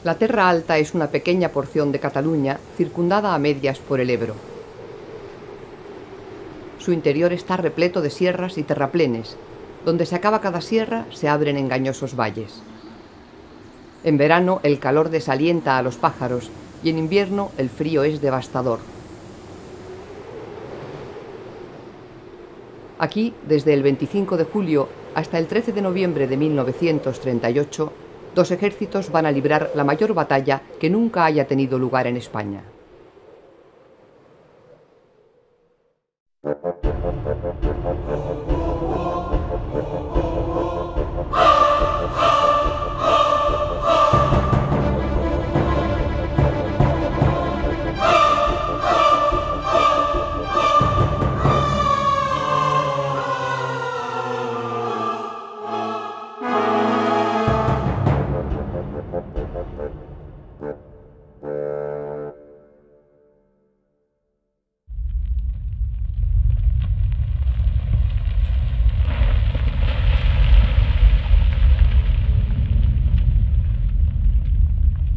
La Terra Alta es una pequeña porción de Cataluña circundada a medias por el Ebro. Su interior está repleto de sierras y terraplenes. Donde se acaba cada sierra se abren engañosos valles. En verano el calor desalienta a los pájaros y en invierno el frío es devastador. Aquí, desde el 25 de julio hasta el 13 de noviembre de 1938, dos ejércitos van a librar la mayor batalla que nunca haya tenido lugar en España.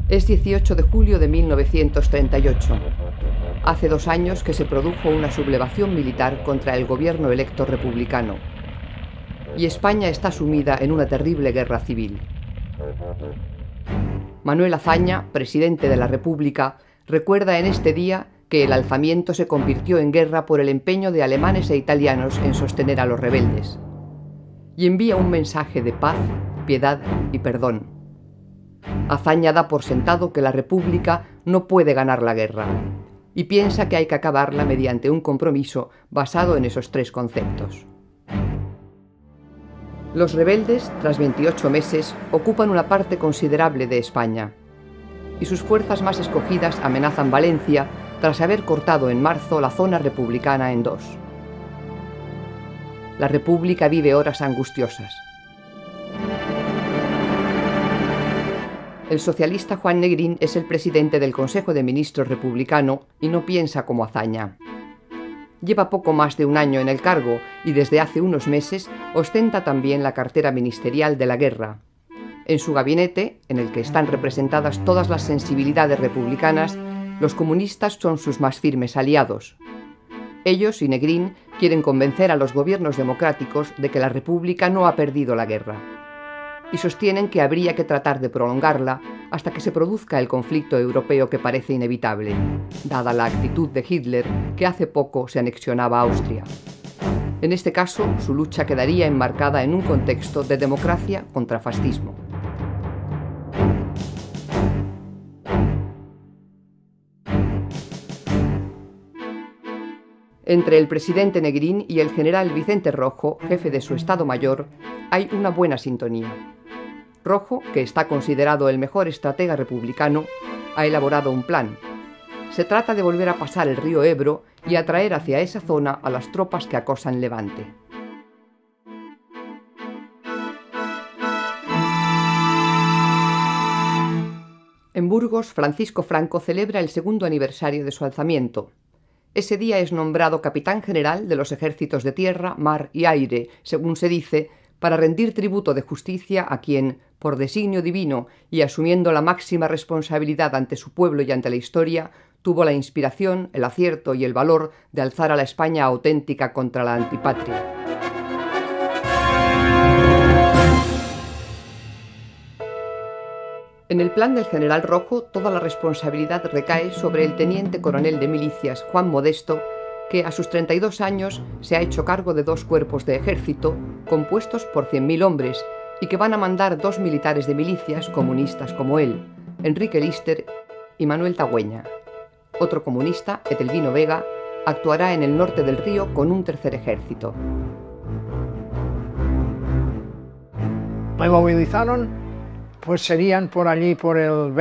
Es 18 de julio de 1938. Hace 2 años que se produjo una sublevación militar contra el gobierno electo republicano. Y España está sumida en una terrible guerra civil. Manuel Azaña, presidente de la República, recuerda en este día que el alzamiento se convirtió en guerra por el empeño de alemanes e italianos en sostener a los rebeldes. Y envía un mensaje de paz, piedad y perdón. Azaña da por sentado que la República no puede ganar la guerra y piensa que hay que acabarla mediante un compromiso basado en esos 3 conceptos. Los rebeldes, tras 28 meses, ocupan una parte considerable de España y sus fuerzas más escogidas amenazan Valencia tras haber cortado en marzo la zona republicana en 2. La República vive horas angustiosas. El socialista Juan Negrín es el presidente del Consejo de Ministros republicano y no piensa como Azaña. Lleva poco más de un año en el cargo y desde hace unos meses ostenta también la cartera ministerial de la guerra. En su gabinete, en el que están representadas todas las sensibilidades republicanas, los comunistas son sus más firmes aliados. Ellos y Negrín quieren convencer a los gobiernos democráticos de que la República no ha perdido la guerra. Y sostienen que habría que tratar de prolongarla hasta que se produzca el conflicto europeo que parece inevitable, dada la actitud de Hitler, que hace poco se anexionaba a Austria. En este caso, su lucha quedaría enmarcada en un contexto de democracia contra fascismo. Entre el presidente Negrín y el general Vicente Rojo, jefe de su Estado Mayor, hay una buena sintonía. Rojo, que está considerado el mejor estratega republicano, ha elaborado un plan. Se trata de volver a pasar el río Ebro y atraer hacia esa zona a las tropas que acosan Levante. En Burgos, Francisco Franco celebra el 2º aniversario de su alzamiento. Ese día es nombrado capitán general de los ejércitos de tierra, mar y aire, según se dice, para rendir tributo de justicia a quien, por designio divino y asumiendo la máxima responsabilidad ante su pueblo y ante la historia, tuvo la inspiración, el acierto y el valor de alzar a la España auténtica contra la antipatria. En el plan del general Rojo, toda la responsabilidad recae sobre el teniente coronel de milicias Juan Modesto, que a sus 32 años se ha hecho cargo de 2 cuerpos de ejército compuestos por 100.000 hombres y que van a mandar 2 militares de milicias comunistas como él, Enrique Lister y Manuel Tagüeña. Otro comunista, Etelvino Vega, actuará en el norte del río con un 3er ejército. Me movilizaron, pues serían por allí por el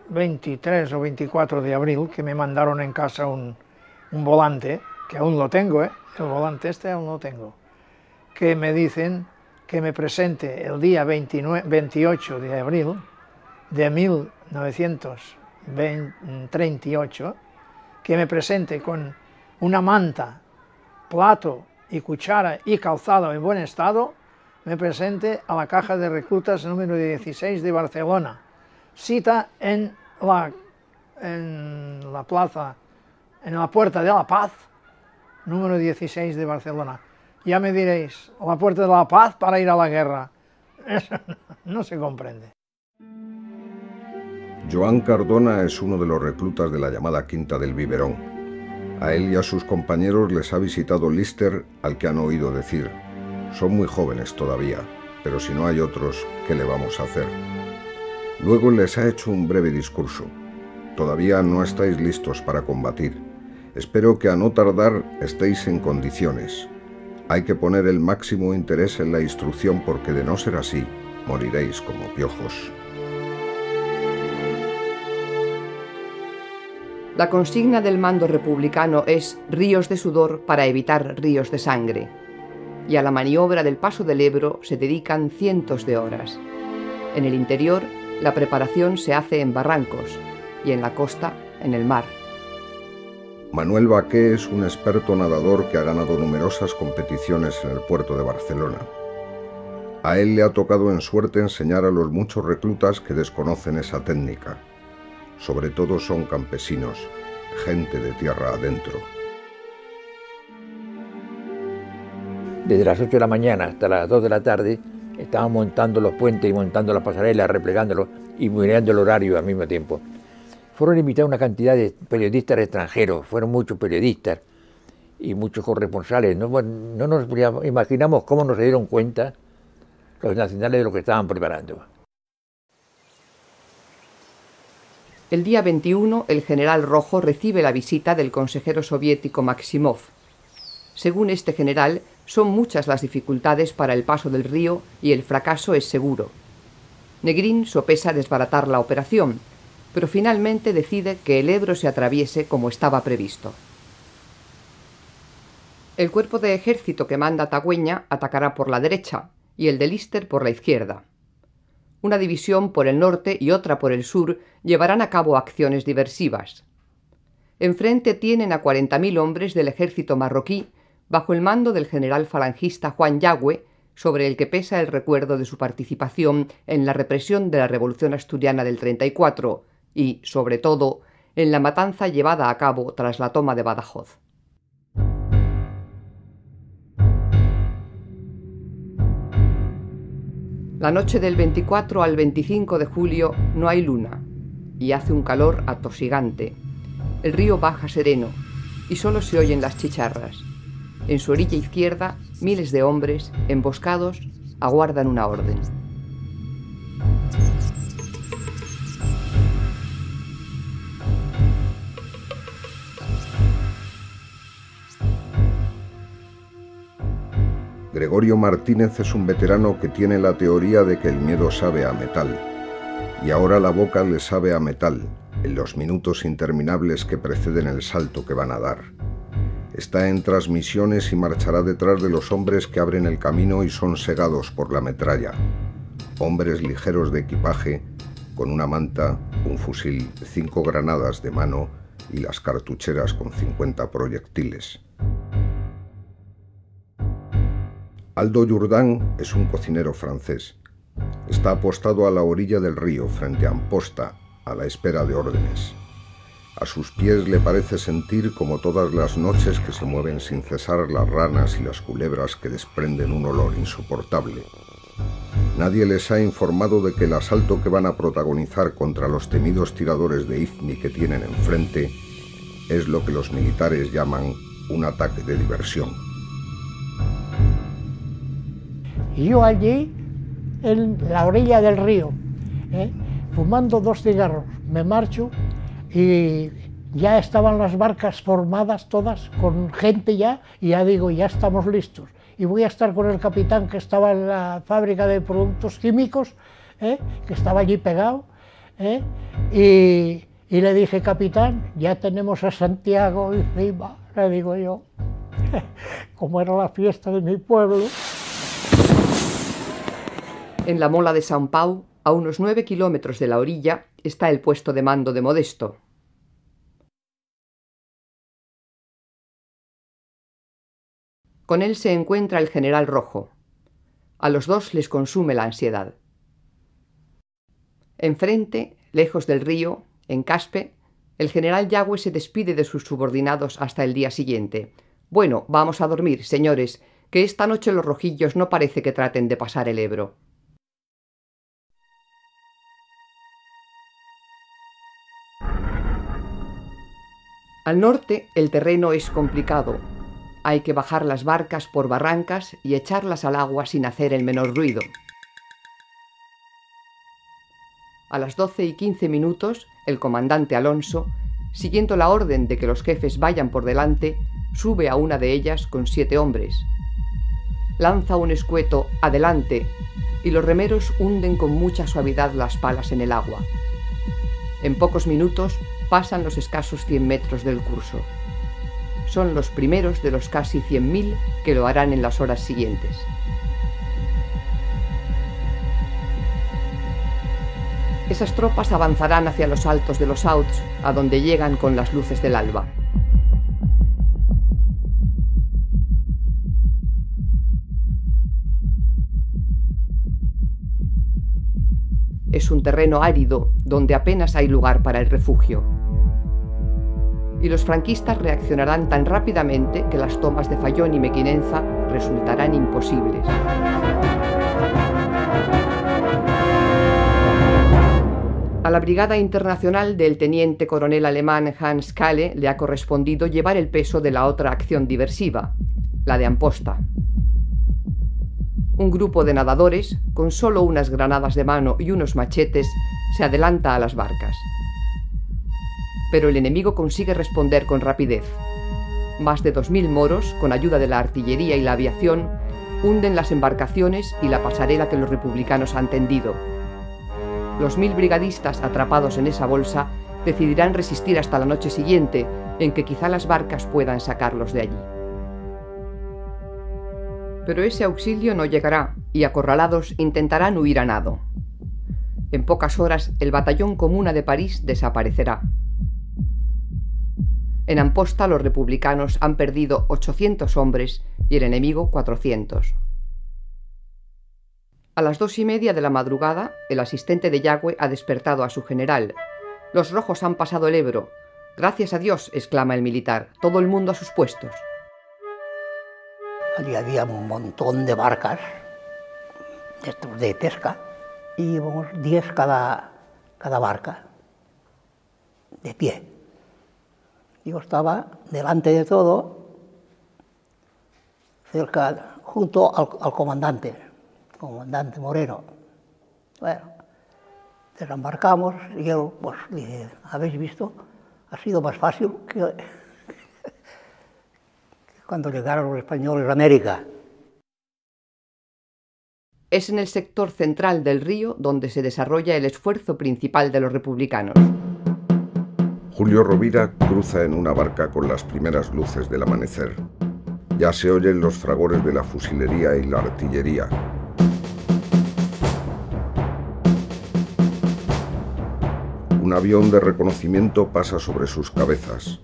23 o 24 de abril, que me mandaron en casa un volante, que aún lo tengo, el volante este aún lo tengo, que me dicen que me presente el día 28 de abril de 1938, que me presente con una manta, plato y cuchara y calzado en buen estado, me presente a la caja de reclutas número 16 de Barcelona. Cita en la plaza, en la Puerta de la Paz, número 16 de Barcelona. Ya me diréis, la Puerta de la Paz para ir a la guerra. Eso no se comprende. Joan Cardona es uno de los reclutas de la llamada Quinta del Biberón. A él y a sus compañeros les ha visitado Lister, al que han oído decir: son muy jóvenes todavía, pero si no hay otros, ¿qué le vamos a hacer? Luego les ha hecho un breve discurso. Todavía no estáis listos para combatir. Espero que a no tardar estéis en condiciones. Hay que poner el máximo interés en la instrucción porque de no ser así, moriréis como piojos. La consigna del mando republicano es ríos de sudor para evitar ríos de sangre. Y a la maniobra del paso del Ebro se dedican cientos de horas. En el interior, la preparación se hace en barrancos y en la costa, en el mar. Manuel Baqué es un experto nadador que ha ganado numerosas competiciones en el puerto de Barcelona. A él le ha tocado en suerte enseñar a los muchos reclutas que desconocen esa técnica. Sobre todo son campesinos, gente de tierra adentro. Desde las 8 de la mañana hasta las 2 de la tarde estaban montando los puentes y montando las pasarelas, replegándolos y mirando el horario al mismo tiempo. Fueron invitados una cantidad de periodistas extranjeros, fueron muchos periodistas y muchos corresponsales. No nos imaginamos cómo no se dieron cuenta los nacionales de lo que estaban preparando. El día 21, el general Rojo recibe la visita del consejero soviético Maximov. Según este general, son muchas las dificultades para el paso del río y el fracaso es seguro. Negrín sopesa desbaratar la operación, pero finalmente decide que el Ebro se atraviese como estaba previsto. El cuerpo de ejército que manda Tagüeña atacará por la derecha y el de Lister por la izquierda. Una división por el norte y otra por el sur llevarán a cabo acciones diversivas. Enfrente tienen a 40.000 hombres del ejército marroquí bajo el mando del general falangista Juan Yagüe, sobre el que pesa el recuerdo de su participación en la represión de la Revolución Asturiana del 34 y, sobre todo, en la matanza llevada a cabo tras la toma de Badajoz. La noche del 24 al 25 de julio no hay luna y hace un calor atosigante. El río baja sereno y solo se oyen las chicharras. En su orilla izquierda, miles de hombres, emboscados, aguardan una orden. Gregorio Martínez es un veterano que tiene la teoría de que el miedo sabe a metal. Y ahora la boca le sabe a metal, en los minutos interminables que preceden el salto que van a dar. Está en transmisiones y marchará detrás de los hombres que abren el camino y son segados por la metralla. Hombres ligeros de equipaje, con una manta, un fusil, 5 granadas de mano y las cartucheras con 50 proyectiles. Aldo Jourdan es un cocinero francés. Está apostado a la orilla del río, frente a Amposta, a la espera de órdenes. A sus pies le parece sentir, como todas las noches, que se mueven sin cesar las ranas y las culebras que desprenden un olor insoportable. Nadie les ha informado de que el asalto que van a protagonizar contra los temidos tiradores de Ifni que tienen enfrente es lo que los militares llaman un ataque de diversión. Y yo allí, en la orilla del río, fumando 2 cigarros, me marcho y ya estaban las barcas formadas todas, con gente ya, y ya digo, ya estamos listos. Y voy a estar con el capitán que estaba en la fábrica de productos químicos, que estaba allí pegado, y le dije, capitán, ya tenemos a Santiago encima, le digo yo, como era la fiesta de mi pueblo. En la Mola de San Pau, a unos 9 kilómetros de la orilla, está el puesto de mando de Modesto. Con él se encuentra el general Rojo. A los dos les consume la ansiedad. Enfrente, lejos del río, en Caspe, el general Yagüe se despide de sus subordinados hasta el día siguiente. «Bueno, vamos a dormir, señores, que esta noche los rojillos no parece que traten de pasar el Ebro». Al norte el terreno es complicado. Hay que bajar las barcas por barrancas y echarlas al agua sin hacer el menor ruido. A las 12:15, el comandante Alonso, siguiendo la orden de que los jefes vayan por delante, sube a una de ellas con 7 hombres. Lanza un escueto «adelante» y los remeros hunden con mucha suavidad las palas en el agua. En pocos minutos pasan los escasos 100 metros del curso. Son los primeros de los casi 100.000 que lo harán en las horas siguientes. Esas tropas avanzarán hacia los altos de los Auts, a donde llegan con las luces del alba. Es un terreno árido, donde apenas hay lugar para el refugio. Y los franquistas reaccionarán tan rápidamente que las tomas de Fayón y Mequinenza resultarán imposibles. A la Brigada Internacional del teniente coronel alemán Hans Kahle le ha correspondido llevar el peso de la otra acción diversiva, la de Amposta. Un grupo de nadadores, con solo unas granadas de mano y unos machetes, se adelanta a las barcas. Pero el enemigo consigue responder con rapidez. Más de 2.000 moros, con ayuda de la artillería y la aviación, hunden las embarcaciones y la pasarela que los republicanos han tendido. Los 1.000 brigadistas atrapados en esa bolsa decidirán resistir hasta la noche siguiente, en que quizá las barcas puedan sacarlos de allí. Pero ese auxilio no llegará y, acorralados, intentarán huir a nado. En pocas horas, el batallón Comuna de París desaparecerá. En Amposta los republicanos han perdido 800 hombres y el enemigo 400. A las 2:30 de la madrugada, el asistente de Yagüe ha despertado a su general. «Los rojos han pasado el Ebro. Gracias a Dios», exclama el militar, «todo el mundo a sus puestos». Allí había un montón de barcas de pesca y íbamos 10 cada barca, de pie. Yo estaba delante de todo, junto al comandante Moreno. Bueno, desembarcamos y él pues dice, ¿habéis visto? Ha sido más fácil que cuando llegaron los españoles a América. Es en el sector central del río donde se desarrolla el esfuerzo principal de los republicanos. Julio Rovira cruza en una barca con las primeras luces del amanecer. Ya se oyen los fragores de la fusilería y la artillería. Un avión de reconocimiento pasa sobre sus cabezas.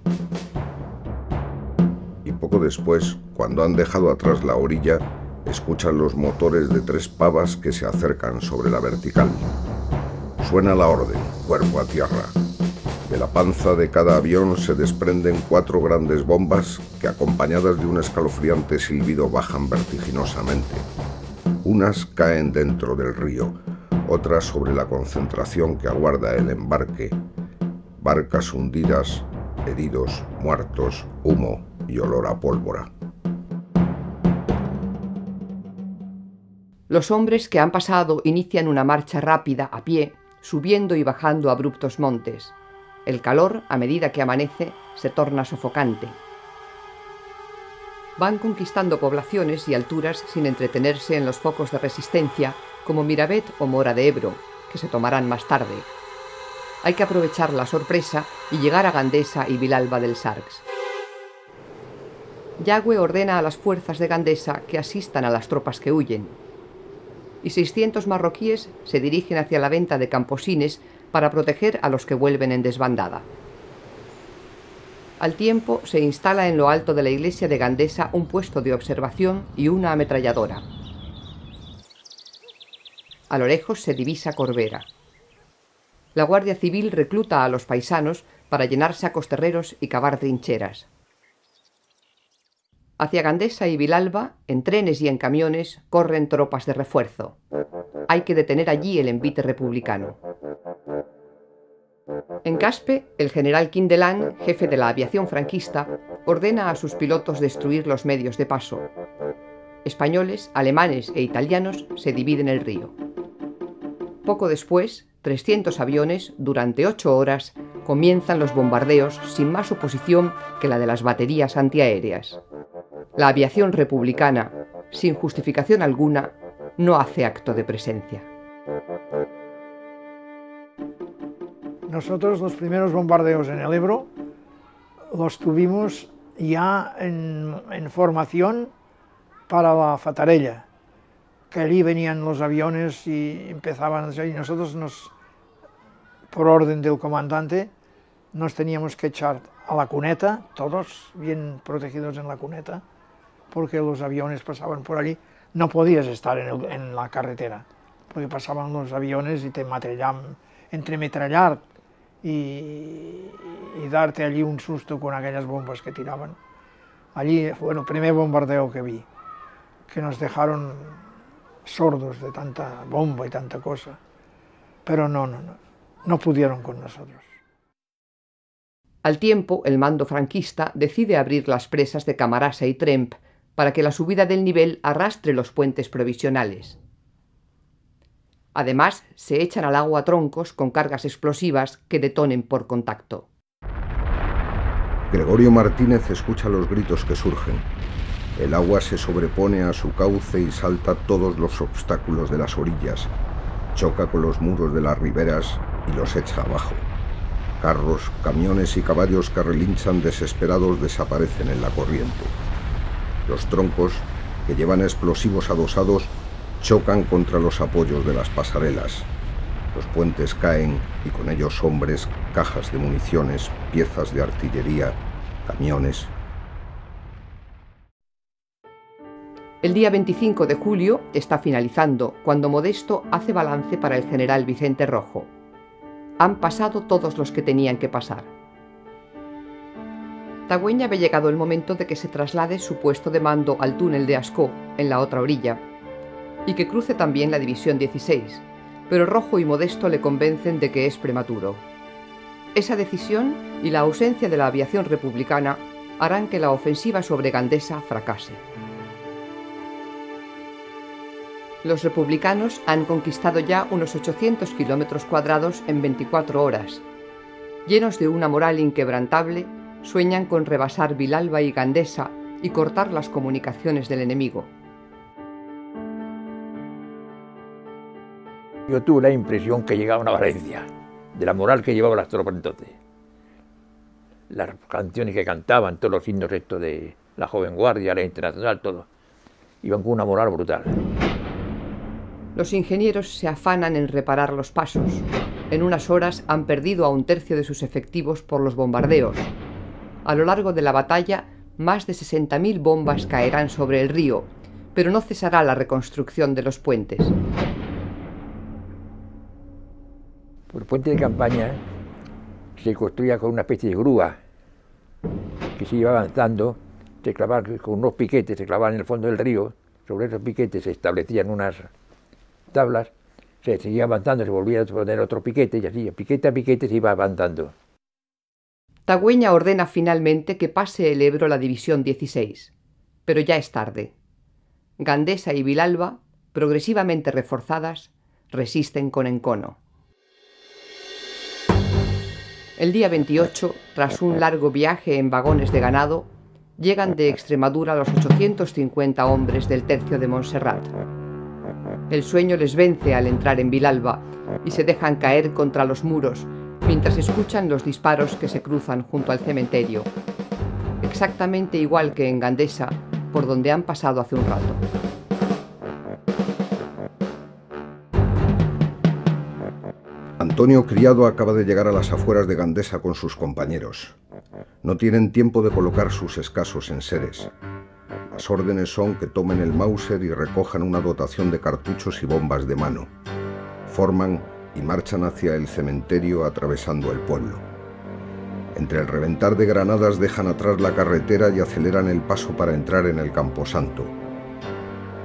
Poco después, cuando han dejado atrás la orilla, escuchan los motores de 3 pavas que se acercan sobre la vertical. Suena la orden, cuerpo a tierra. De la panza de cada avión se desprenden 4 grandes bombas que, acompañadas de un escalofriante silbido, bajan vertiginosamente. Unas caen dentro del río, otras sobre la concentración que aguarda el embarque. Barcas hundidas, heridos, muertos, humo y olor a pólvora. Los hombres que han pasado inician una marcha rápida a pie, subiendo y bajando abruptos montes. El calor, a medida que amanece, se torna sofocante. Van conquistando poblaciones y alturas sin entretenerse en los focos de resistencia, como Miravet o Mora de Ebro, que se tomarán más tarde. Hay que aprovechar la sorpresa y llegar a Gandesa y Vilalba del Sarx. Yagüe ordena a las fuerzas de Gandesa que asistan a las tropas que huyen, y 600 marroquíes se dirigen hacia la venta de camposines para proteger a los que vuelven en desbandada. Al tiempo se instala en lo alto de la iglesia de Gandesa un puesto de observación y una ametralladora. A lo lejos se divisa Corbera. La Guardia Civil recluta a los paisanos para llenarse a costerreros y cavar trincheras. Hacia Gandesa y Vilalba, en trenes y en camiones, corren tropas de refuerzo. Hay que detener allí el envite republicano. En Caspe, el general Quindelán, jefe de la aviación franquista, ordena a sus pilotos destruir los medios de paso. Españoles, alemanes e italianos se dividen el río. Poco después, 300 aviones, durante 8 horas, comienzan los bombardeos sin más oposición que la de las baterías antiaéreas. La aviación republicana, sin justificación alguna, no hace acto de presencia. Nosotros los primeros bombardeos en el Ebro los tuvimos ya en formación para la Fatarella, que allí venían los aviones y empezaban, y nosotros por orden del comandante, nos teníamos que echar a la cuneta, todos bien protegidos en la cuneta, porque los aviones pasaban por allí. No podías estar en la carretera, porque pasaban los aviones y te matrillaban, entre metrallar y darte allí un susto con aquellas bombas que tiraban. Allí fue el primer bombardeo que vi, que nos dejaron sordos de tanta bomba y tanta cosa, pero no pudieron con nosotros. Al tiempo, el mando franquista decide abrir las presas de Camarasa y Tremp para que la subida del nivel arrastre los puentes provisionales. Además, se echan al agua troncos con cargas explosivas que detonen por contacto. Gregorio Martínez escucha los gritos que surgen. El agua se sobrepone a su cauce y salta todos los obstáculos de las orillas, choca con los muros de las riberas y los echa abajo. Carros, camiones y caballos que relinchan desesperados desaparecen en la corriente. Los troncos, que llevan explosivos adosados, chocan contra los apoyos de las pasarelas. Los puentes caen y con ellos hombres, cajas de municiones, piezas de artillería, camiones. El día 25 de julio está finalizando cuando Modesto hace balance para el general Vicente Rojo. Han pasado todos los que tenían que pasar. Tagüeña ve llegado el momento de que se traslade su puesto de mando al túnel de Ascó, en la otra orilla, y que cruce también la División 16, pero Rojo y Modesto le convencen de que es prematuro. Esa decisión y la ausencia de la aviación republicana harán que la ofensiva sobre Gandesa fracase. Los republicanos han conquistado ya unos 800 kilómetros cuadrados en 24 horas. Llenos de una moral inquebrantable, sueñan con rebasar Vilalba y Gandesa y cortar las comunicaciones del enemigo. Yo tuve la impresión que llegaban a Valencia, de la moral que llevaban las tropas entonces. Las canciones que cantaban, todos los himnos estos de la Joven Guardia, la Internacional, todo, iban con una moral brutal. Los ingenieros se afanan en reparar los pasos. En unas horas han perdido a 1/3 de sus efectivos por los bombardeos. A lo largo de la batalla, más de 60.000 bombas caerán sobre el río, pero no cesará la reconstrucción de los puentes. El puente de campaña se construía con una especie de grúa que se iba avanzando, se clavaban con unos piquetes, se clavaban en el fondo del río, sobre esos piquetes se establecían unas tablas, se seguía avanzando, se volvía a poner otro piquete y así, piquete a piquete se iba avanzando. Tagüeña ordena finalmente que pase el Ebro la División 16, pero ya es tarde. Gandesa y Vilalba, progresivamente reforzadas, resisten con encono. El día 28, tras un largo viaje en vagones de ganado, llegan de Extremadura los 850 hombres del tercio de Montserrat. El sueño les vence al entrar en Vilalba y se dejan caer contra los muros mientras escuchan los disparos que se cruzan junto al cementerio, exactamente igual que en Gandesa, por donde han pasado hace un rato. Antonio Criado acaba de llegar a las afueras de Gandesa con sus compañeros. No tienen tiempo de colocar sus escasos enseres. Las órdenes son que tomen el Mauser y recojan una dotación de cartuchos y bombas de mano. forman y marchan hacia el cementerio atravesando el pueblo. Entre el reventar de granadas dejan atrás la carretera y aceleran el paso para entrar en el camposanto.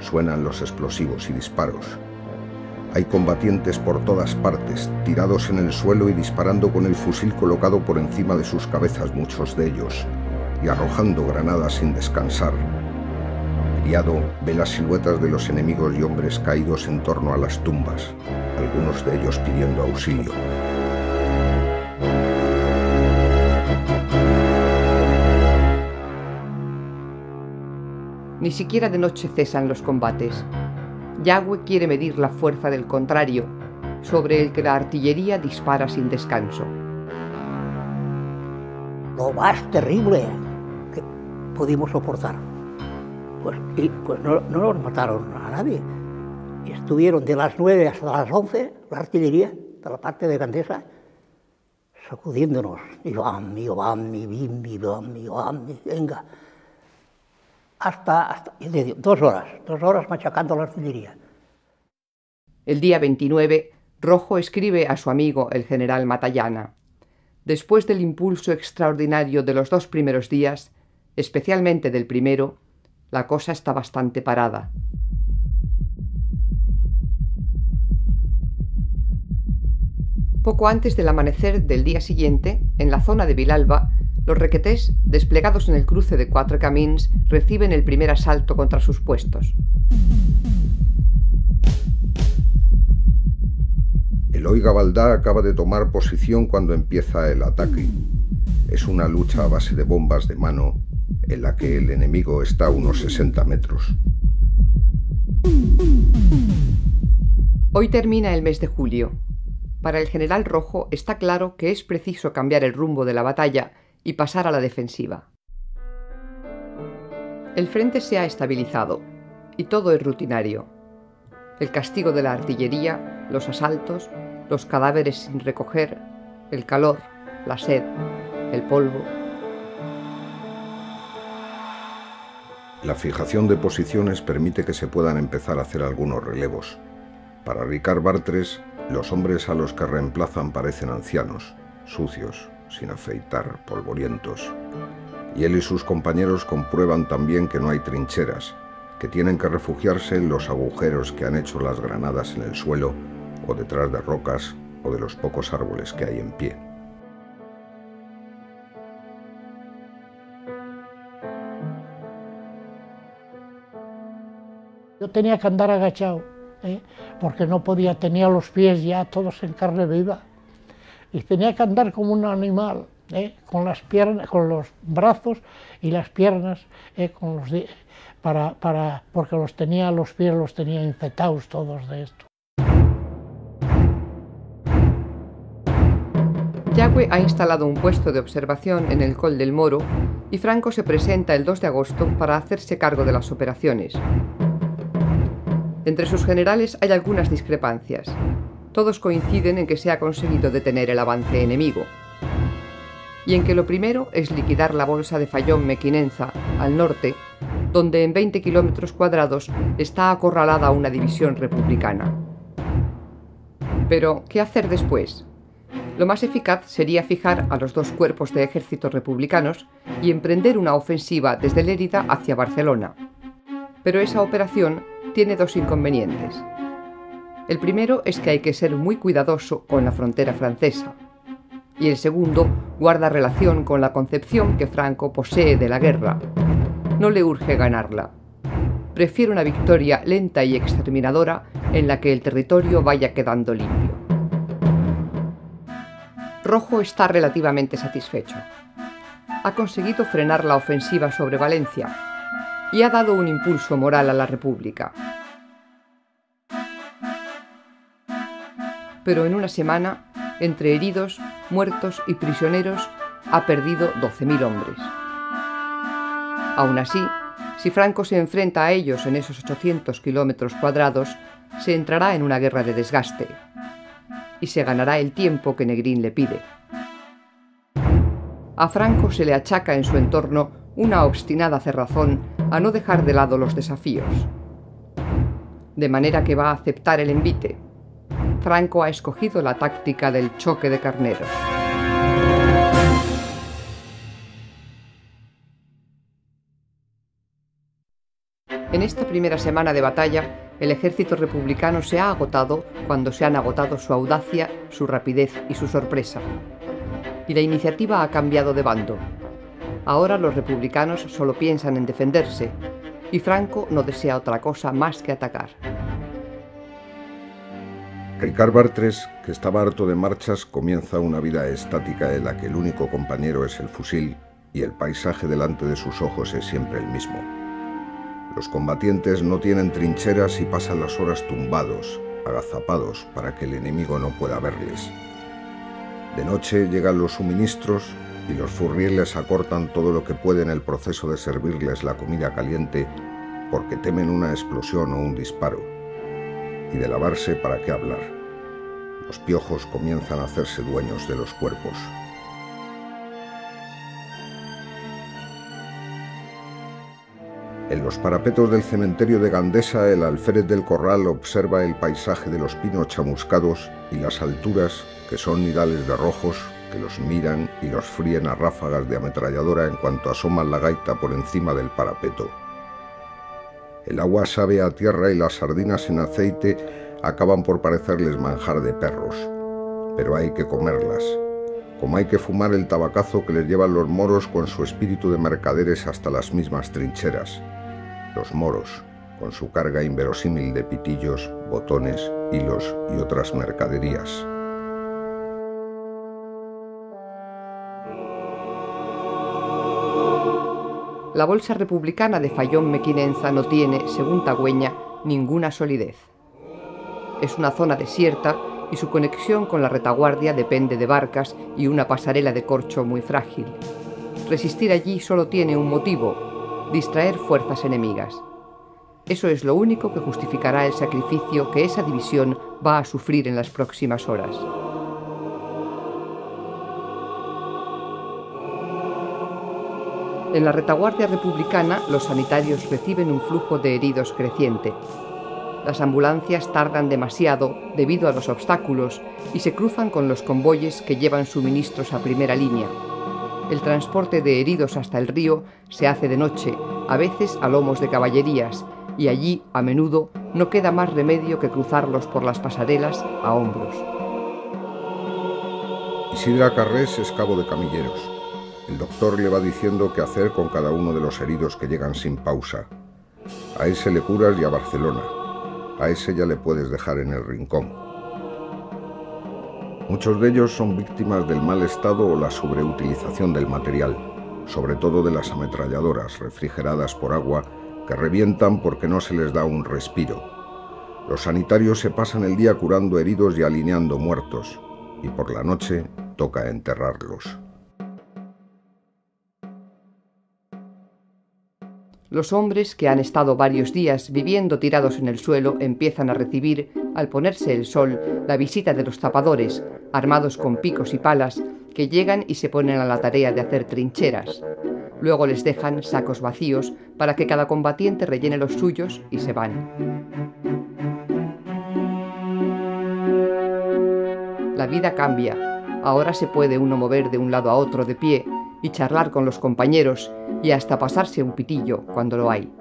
Suenan los explosivos y disparos. Hay combatientes por todas partes, tirados en el suelo y disparando con el fusil colocado por encima de sus cabezas, muchos de ellos, y arrojando granadas sin descansar. Criado ve las siluetas de los enemigos y hombres caídos en torno a las tumbas, algunos de ellos pidiendo auxilio. Ni siquiera de noche cesan los combates. Yagüe quiere medir la fuerza del contrario, sobre el que la artillería dispara sin descanso. Lo más terrible que pudimos soportar. Pues no nos mataron a nadie. Estuvieron de las 9 hasta las 11, la artillería, de la parte de Gandesa, sacudiéndonos. Y venga. Hasta 2 horas machacando la artillería. El día 29, Rojo escribe a su amigo el general Matallana. Después del impulso extraordinario de los 2 primeros días, especialmente del primero, la cosa está bastante parada. Poco antes del amanecer del día siguiente, en la zona de Vilalba, los requetés, desplegados en el cruce de 4 camins, reciben el primer asalto contra sus puestos. Eloi Gabaldá acaba de tomar posición cuando empieza el ataque. Es una lucha a base de bombas de mano, en la que el enemigo está a unos 60 metros. Hoy termina el mes de julio. Para el general Rojo está claro que es preciso cambiar el rumbo de la batalla y pasar a la defensiva. El frente se ha estabilizado y todo es rutinario. El castigo de la artillería, los asaltos, los cadáveres sin recoger, el calor, la sed, el polvo. La fijación de posiciones permite que se puedan empezar a hacer algunos relevos. Para Ricard Bartres, los hombres a los que reemplazan parecen ancianos, sucios, sin afeitar, polvorientos. Y él y sus compañeros comprueban también que no hay trincheras, que tienen que refugiarse en los agujeros que han hecho las granadas en el suelo o detrás de rocas o de los pocos árboles que hay en pie. Yo tenía que andar agachado, porque no podía, tenía los pies ya todos en carne viva. Y tenía que andar como un animal, con las piernas, con los brazos y las piernas, porque los pies los tenía infectados todos de esto. Yagüe ha instalado un puesto de observación en el Col del Moro y Franco se presenta el 2 de agosto para hacerse cargo de las operaciones. Entre sus generales hay algunas discrepancias. Todos coinciden en que se ha conseguido detener el avance enemigo y en que lo primero es liquidar la bolsa de Fayón-Mequinenza, al norte, donde en 20 kilómetros cuadrados está acorralada una división republicana. Pero, ¿qué hacer después? Lo más eficaz sería fijar a los 2 cuerpos de ejércitos republicanos y emprender una ofensiva desde Lérida hacia Barcelona. Pero esa operación tiene 2 inconvenientes. El primero es que hay que ser muy cuidadoso con la frontera francesa. Y el segundo guarda relación con la concepción que Franco posee de la guerra. No le urge ganarla. Prefiere una victoria lenta y exterminadora en la que el territorio vaya quedando limpio. Rojo está relativamente satisfecho. Ha conseguido frenar la ofensiva sobre Valencia y ha dado un impulso moral a la República. Pero en una semana, entre heridos, muertos y prisioneros, ha perdido 12.000 hombres. Aún así, si Franco se enfrenta a ellos en esos 800 kilómetros cuadrados, se entrará en una guerra de desgaste y se ganará el tiempo que Negrín le pide. A Franco se le achaca en su entorno una obstinada cerrazón a no dejar de lado los desafíos. De manera que va a aceptar el envite, Franco ha escogido la táctica del choque de carneros. En esta primera semana de batalla, el ejército republicano se ha agotado cuando se han agotado su audacia, su rapidez y su sorpresa. Y la iniciativa ha cambiado de bando. Ahora los republicanos solo piensan en defenderse, y Franco no desea otra cosa más que atacar. Ricard Bartres, que estaba harto de marchas, comienza una vida estática en la que el único compañero es el fusil y el paisaje delante de sus ojos es siempre el mismo. Los combatientes no tienen trincheras y pasan las horas tumbados, agazapados, para que el enemigo no pueda verles. De noche llegan los suministros y los furrieles acortan todo lo que pueden el proceso de servirles la comida caliente porque temen una explosión o un disparo. Y de lavarse, ¿para qué hablar? Los piojos comienzan a hacerse dueños de los cuerpos. En los parapetos del cementerio de Gandesa, el alférez del corral observa el paisaje de los pinos chamuscados y las alturas, que son nidales de rojos, que los miran y los fríen a ráfagas de ametralladora en cuanto asoman la gaita por encima del parapeto. El agua sabe a tierra y las sardinas en aceite acaban por parecerles manjar de perros, pero hay que comerlas, como hay que fumar el tabacazo que les llevan los moros con su espíritu de mercaderes hasta las mismas trincheras. Los moros, con su carga inverosímil de pitillos, botones, hilos y otras mercaderías. La bolsa republicana de Fayón Mequinenza no tiene, según Tagüeña, ninguna solidez. Es una zona desierta y su conexión con la retaguardia depende de barcas y una pasarela de corcho muy frágil. Resistir allí solo tiene un motivo: distraer fuerzas enemigas. Eso es lo único que justificará el sacrificio que esa división va a sufrir en las próximas horas. En la retaguardia republicana, los sanitarios reciben un flujo de heridos creciente. Las ambulancias tardan demasiado debido a los obstáculos y se cruzan con los convoyes que llevan suministros a primera línea. El transporte de heridos hasta el río se hace de noche, a veces a lomos de caballerías, y allí, a menudo, no queda más remedio que cruzarlos por las pasarelas a hombros. Isidra Carrés es cabo de camilleros. El doctor le va diciendo qué hacer con cada uno de los heridos que llegan sin pausa. A ese le curas y a Barcelona. A ese ya le puedes dejar en el rincón. Muchos de ellos son víctimas del mal estado o la sobreutilización del material, sobre todo de las ametralladoras refrigeradas por agua que revientan porque no se les da un respiro. Los sanitarios se pasan el día curando heridos y alineando muertos, y por la noche toca enterrarlos. Los hombres que han estado varios días viviendo tirados en el suelo empiezan a recibir, al ponerse el sol, la visita de los zapadores, armados con picos y palas, que llegan y se ponen a la tarea de hacer trincheras. Luego les dejan sacos vacíos para que cada combatiente rellene los suyos y se van. La vida cambia. Ahora se puede uno mover de un lado a otro de pie y charlar con los compañeros y hasta pasarse un pitillo cuando lo hay.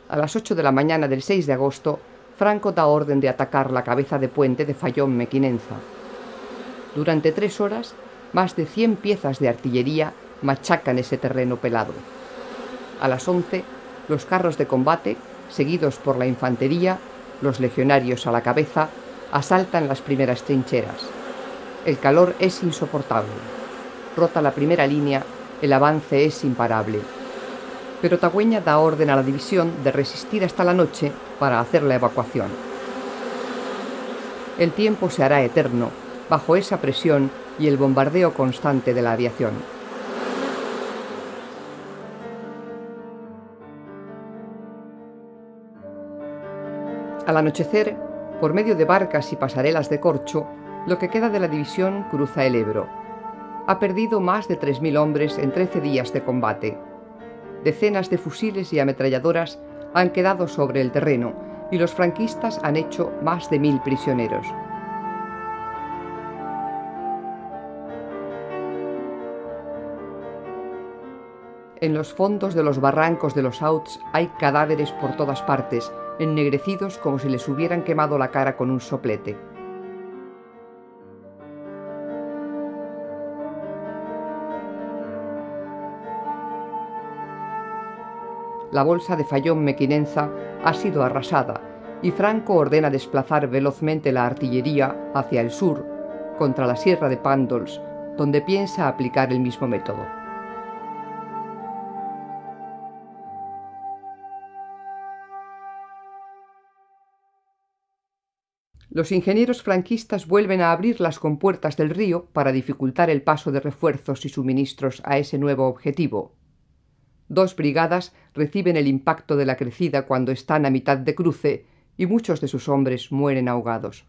A las 8 de la mañana del 6 de agosto, Franco da orden de atacar la cabeza de puente de Fayón Mequinenza. Durante 3 horas, más de 100 piezas de artillería machacan ese terreno pelado. A las 11, los carros de combate, seguidos por la infantería, los legionarios a la cabeza, asaltan las primeras trincheras. El calor es insoportable. Rota la primera línea, el avance es imparable. Pero Tagüeña da orden a la división de resistir hasta la noche para hacer la evacuación. El tiempo se hará eterno bajo esa presión y el bombardeo constante de la aviación. Al anochecer, por medio de barcas y pasarelas de corcho, lo que queda de la división cruza el Ebro. Ha perdido más de 3.000 hombres en 13 días de combate. Decenas de fusiles y ametralladoras han quedado sobre el terreno y los franquistas han hecho más de 1000 prisioneros. En los fondos de los barrancos de los Hauts hay cadáveres por todas partes, ennegrecidos como si les hubieran quemado la cara con un soplete. La bolsa de Fayón-Mequinenza ha sido arrasada y Franco ordena desplazar velozmente la artillería hacia el sur, contra la sierra de Pàndols, donde piensa aplicar el mismo método. Los ingenieros franquistas vuelven a abrir las compuertas del río para dificultar el paso de refuerzos y suministros a ese nuevo objetivo. 2 brigadas reciben el impacto de la crecida cuando están a mitad de cruce y muchos de sus hombres mueren ahogados.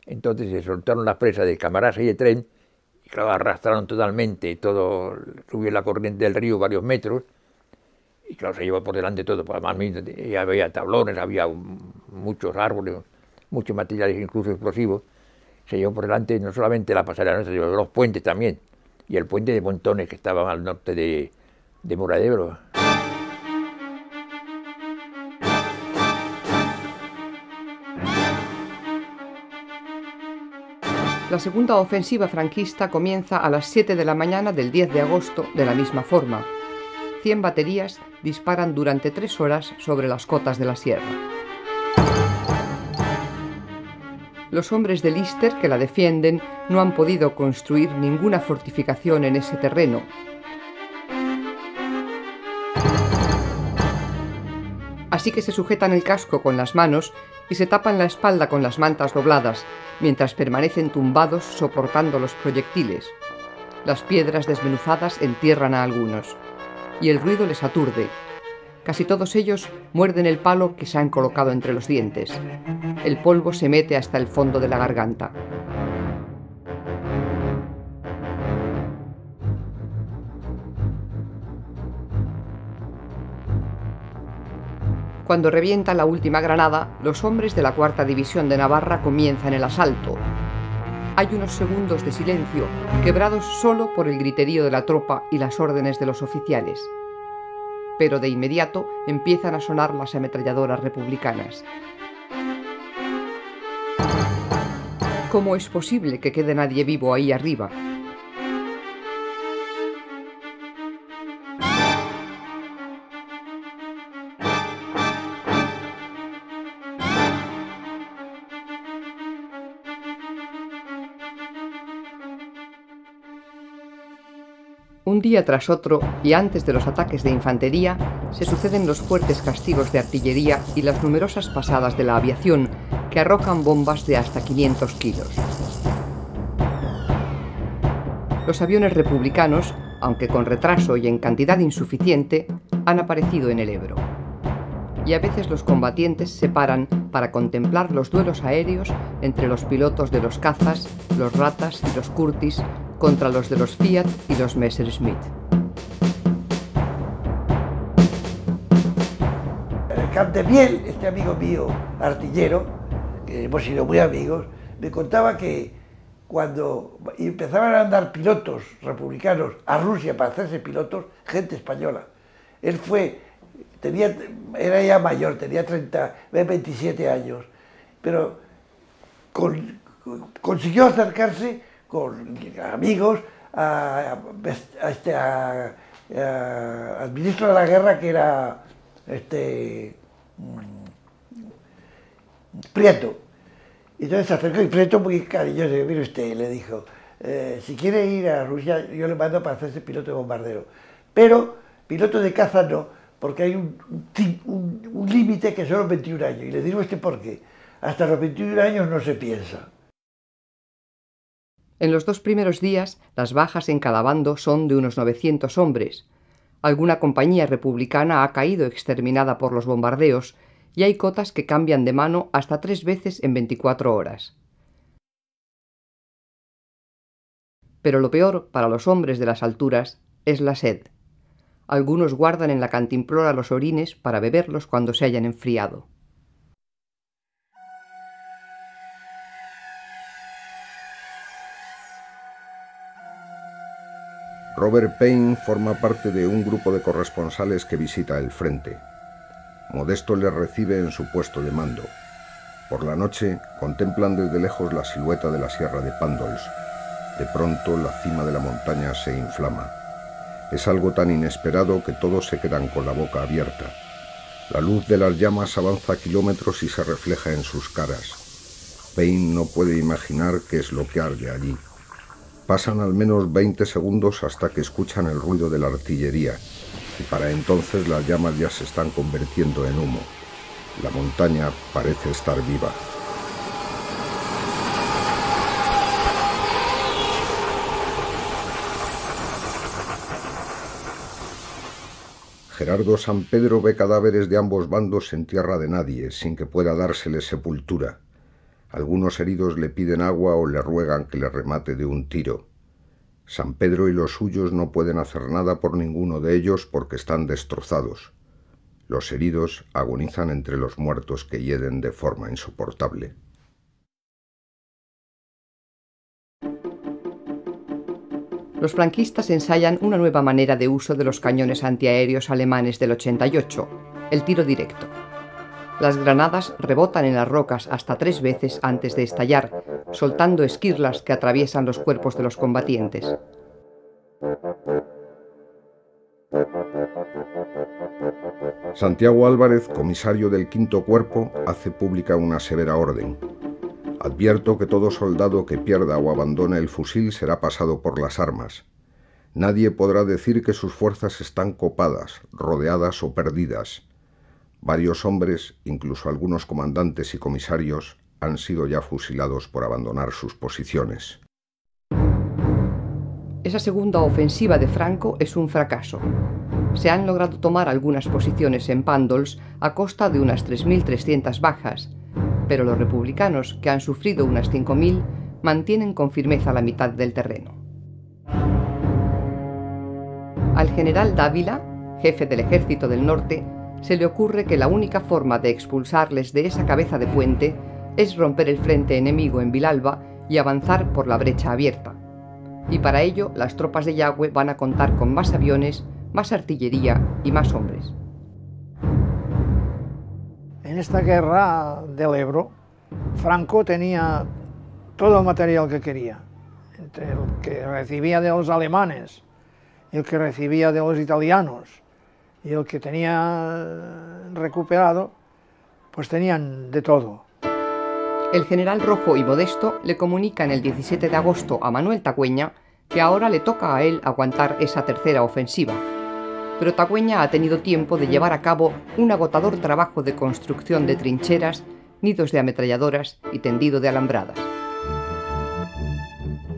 Entonces se soltaron las presas de Camarasa y de Tren y claro, arrastraron totalmente todo, subió la corriente del río varios metros y claro, se llevó por delante todo. Además, había tablones, había muchos árboles, muchos materiales, incluso explosivos. Se llevó por delante no solamente la pasarela, se llevó los puentes también, y el puente de Montones que estaba al norte de Mora de Ebro. La segunda ofensiva franquista comienza a las 7 de la mañana del 10 de agosto de la misma forma. 100 baterías disparan durante 3 horas sobre las cotas de la sierra. Los hombres de Lister que la defienden no han podido construir ninguna fortificación en ese terreno. Así que se sujetan el casco con las manos y se tapan la espalda con las mantas dobladas, mientras permanecen tumbados soportando los proyectiles. Las piedras desmenuzadas entierran a algunos, y el ruido les aturde. Casi todos ellos muerden el palo que se han colocado entre los dientes. El polvo se mete hasta el fondo de la garganta. Cuando revienta la última granada, los hombres de la 4ª División de Navarra comienzan el asalto. Hay unos segundos de silencio, quebrados solo por el griterío de la tropa y las órdenes de los oficiales. Pero de inmediato empiezan a sonar las ametralladoras republicanas. ¿Cómo es posible que quede nadie vivo ahí arriba? Un día tras otro, y antes de los ataques de infantería, se suceden los fuertes castigos de artillería y las numerosas pasadas de la aviación, que arrojan bombas de hasta 500 kilos. Los aviones republicanos, aunque con retraso y en cantidad insuficiente, han aparecido en el Ebro. Y a veces los combatientes se paran para contemplar los duelos aéreos entre los pilotos de los cazas, los Ratas y los Curtis contra los de los Fiat y los Messerschmitt. En el Camp de Biel, este amigo mío, artillero, que hemos sido muy amigos, me contaba que cuando empezaban a andar pilotos republicanos a Rusia para hacerse pilotos, gente española, él era ya mayor, tenía 27 años, pero consiguió acercarse con amigos al ministro de la guerra, que era Prieto. Y entonces se acercó y Prieto, muy cariñoso, mire usted, le dijo, si quiere ir a Rusia, yo le mando para hacerse piloto de bombardero, pero piloto de caza no, porque hay un límite que son los 21 años. Y le digo por qué. Hasta los 21 años no se piensa. En los 2 primeros días, las bajas en cada bando son de unos 900 hombres. Alguna compañía republicana ha caído exterminada por los bombardeos y hay cotas que cambian de mano hasta 3 veces en 24 horas. Pero lo peor para los hombres de las alturas es la sed. Algunos guardan en la cantimplora los orines para beberlos cuando se hayan enfriado. Robert Payne forma parte de un grupo de corresponsales que visita el frente. Modesto le recibe en su puesto de mando. Por la noche contemplan desde lejos la silueta de la sierra de Pándols. De pronto la cima de la montaña se inflama. Es algo tan inesperado que todos se quedan con la boca abierta. La luz de las llamas avanza kilómetros y se refleja en sus caras. Payne no puede imaginar qué es lo que arde allí. Pasan al menos 20 segundos hasta que escuchan el ruido de la artillería, y para entonces las llamas ya se están convirtiendo en humo. La montaña parece estar viva. Gerardo San Pedro ve cadáveres de ambos bandos en tierra de nadie, sin que pueda dárseles sepultura. Algunos heridos le piden agua o le ruegan que le remate de un tiro. San Pedro y los suyos no pueden hacer nada por ninguno de ellos porque están destrozados. Los heridos agonizan entre los muertos que hieden de forma insoportable. Los franquistas ensayan una nueva manera de uso de los cañones antiaéreos alemanes del 88, el tiro directo. Las granadas rebotan en las rocas hasta 3 veces antes de estallar, soltando esquirlas que atraviesan los cuerpos de los combatientes. Santiago Álvarez, comisario del V Cuerpo, hace pública una severa orden. Advierto que todo soldado que pierda o abandone el fusil será pasado por las armas. Nadie podrá decir que sus fuerzas están copadas, rodeadas o perdidas. Varios hombres, incluso algunos comandantes y comisarios, han sido ya fusilados por abandonar sus posiciones. Esa segunda ofensiva de Franco es un fracaso. Se han logrado tomar algunas posiciones en Pándols a costa de unas 3.300 bajas, pero los republicanos, que han sufrido unas 5.000, mantienen con firmeza la mitad del terreno. Al general Dávila, jefe del Ejército del Norte, se le ocurre que la única forma de expulsarles de esa cabeza de puente es romper el frente enemigo en Vilalba y avanzar por la brecha abierta. Y para ello las tropas de Yagüe van a contar con más aviones, más artillería y más hombres. En esta guerra del Ebro, Franco tenía todo el material que quería, entre el que recibía de los alemanes, el que recibía de los italianos y el que tenía recuperado, pues tenían de todo. El general Rojo y Modesto le comunican el 17 de agosto a Manuel Tagüeña que ahora le toca a él aguantar esa tercera ofensiva. Pero Tagüeña ha tenido tiempo de llevar a cabo un agotador trabajo de construcción de trincheras, nidos de ametralladoras y tendido de alambradas.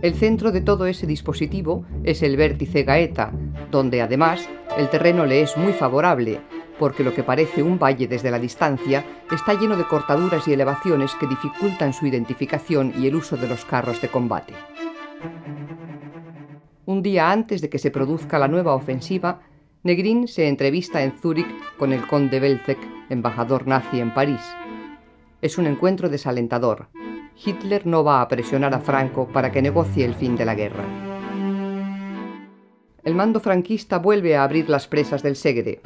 El centro de todo ese dispositivo es el vértice Gaeta, donde además el terreno le es muy favorable, porque lo que parece un valle desde la distancia está lleno de cortaduras y elevaciones que dificultan su identificación y el uso de los carros de combate. Un día antes de que se produzca la nueva ofensiva, Negrín se entrevista en Zúrich con el conde Belzec, embajador nazi en París. Es un encuentro desalentador. Hitler no va a presionar a Franco para que negocie el fin de la guerra. El mando franquista vuelve a abrir las presas del Segre,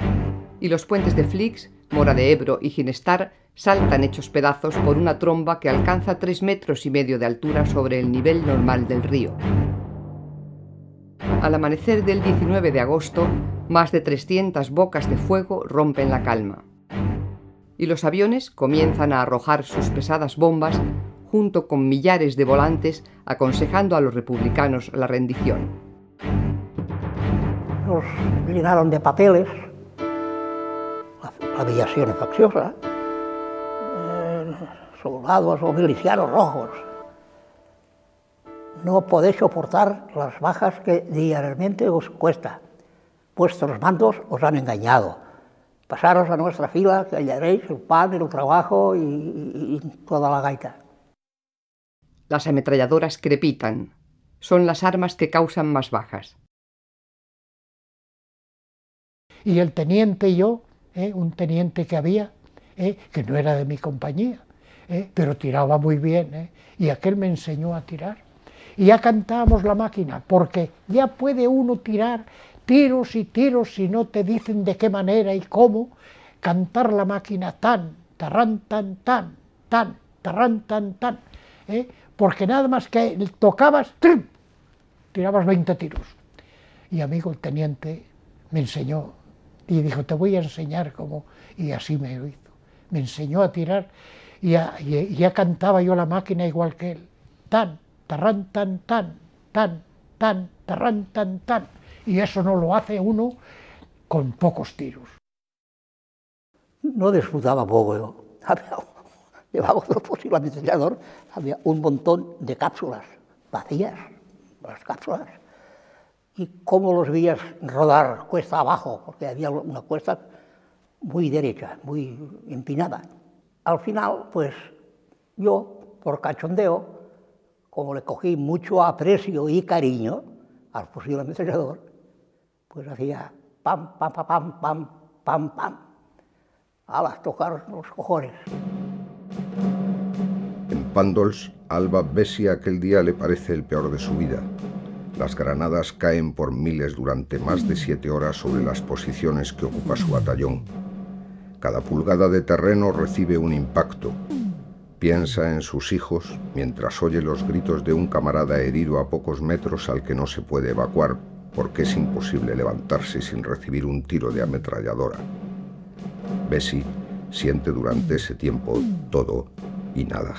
y los puentes de Flix, Mora de Ebro y Ginestar saltan hechos pedazos por una tromba que alcanza 3,5 metros de altura sobre el nivel normal del río. Al amanecer del 19 de agosto, más de 300 bocas de fuego rompen la calma. Y los aviones comienzan a arrojar sus pesadas bombas junto con millares de volantes aconsejando a los republicanos la rendición. Nos llenaron de papeles, la aviación facciosa, soldados o milicianos rojos. No podéis soportar las bajas que diariamente os cuesta. Vuestros mandos os han engañado. Pasaros a nuestra fila, que hallaréis el pan, el trabajo y toda la gaita. Las ametralladoras crepitan. son las armas que causan más bajas. Y el teniente y yo, un teniente que había, que no era de mi compañía, pero tiraba muy bien, y aquel me enseñó a tirar. Y ya cantábamos la máquina, porque ya puede uno tirar tiros y tiros si no te dicen de qué manera y cómo, cantar la máquina tan, tarran, tan, tan, tan, tarran, tan, tan, porque nada más que tocabas, ¡trum!, tirabas 20 tiros. Y amigo, el teniente me enseñó, y dijo, te voy a enseñar cómo, y así me hizo. Me enseñó a tirar, y ya cantaba yo la máquina igual que él, tan, tarran, tan, tan, tan, tan, tarran, tan, tan, y eso no lo hace uno con pocos tiros. No disfrutaba poco yo. Debajo del fusil ametrallador había un montón de cápsulas vacías, las cápsulas, y cómo los veías rodar cuesta abajo, porque había una cuesta muy derecha, muy empinada. Al final, pues yo, por cachondeo, como le cogí mucho aprecio y cariño al fusil ametrallador, pues hacía pam, pam, pam, pam, pam, pam, pam, a las tocar los cojones. En Pándols, a Alba Besi aquel día le parece el peor de su vida. Las granadas caen por miles durante más de 7 horas sobre las posiciones que ocupa su batallón. Cada pulgada de terreno recibe un impacto. Piensa en sus hijos mientras oye los gritos de un camarada herido a pocos metros al que no se puede evacuar porque es imposible levantarse sin recibir un tiro de ametralladora. Besi siente durante ese tiempo todo y nada.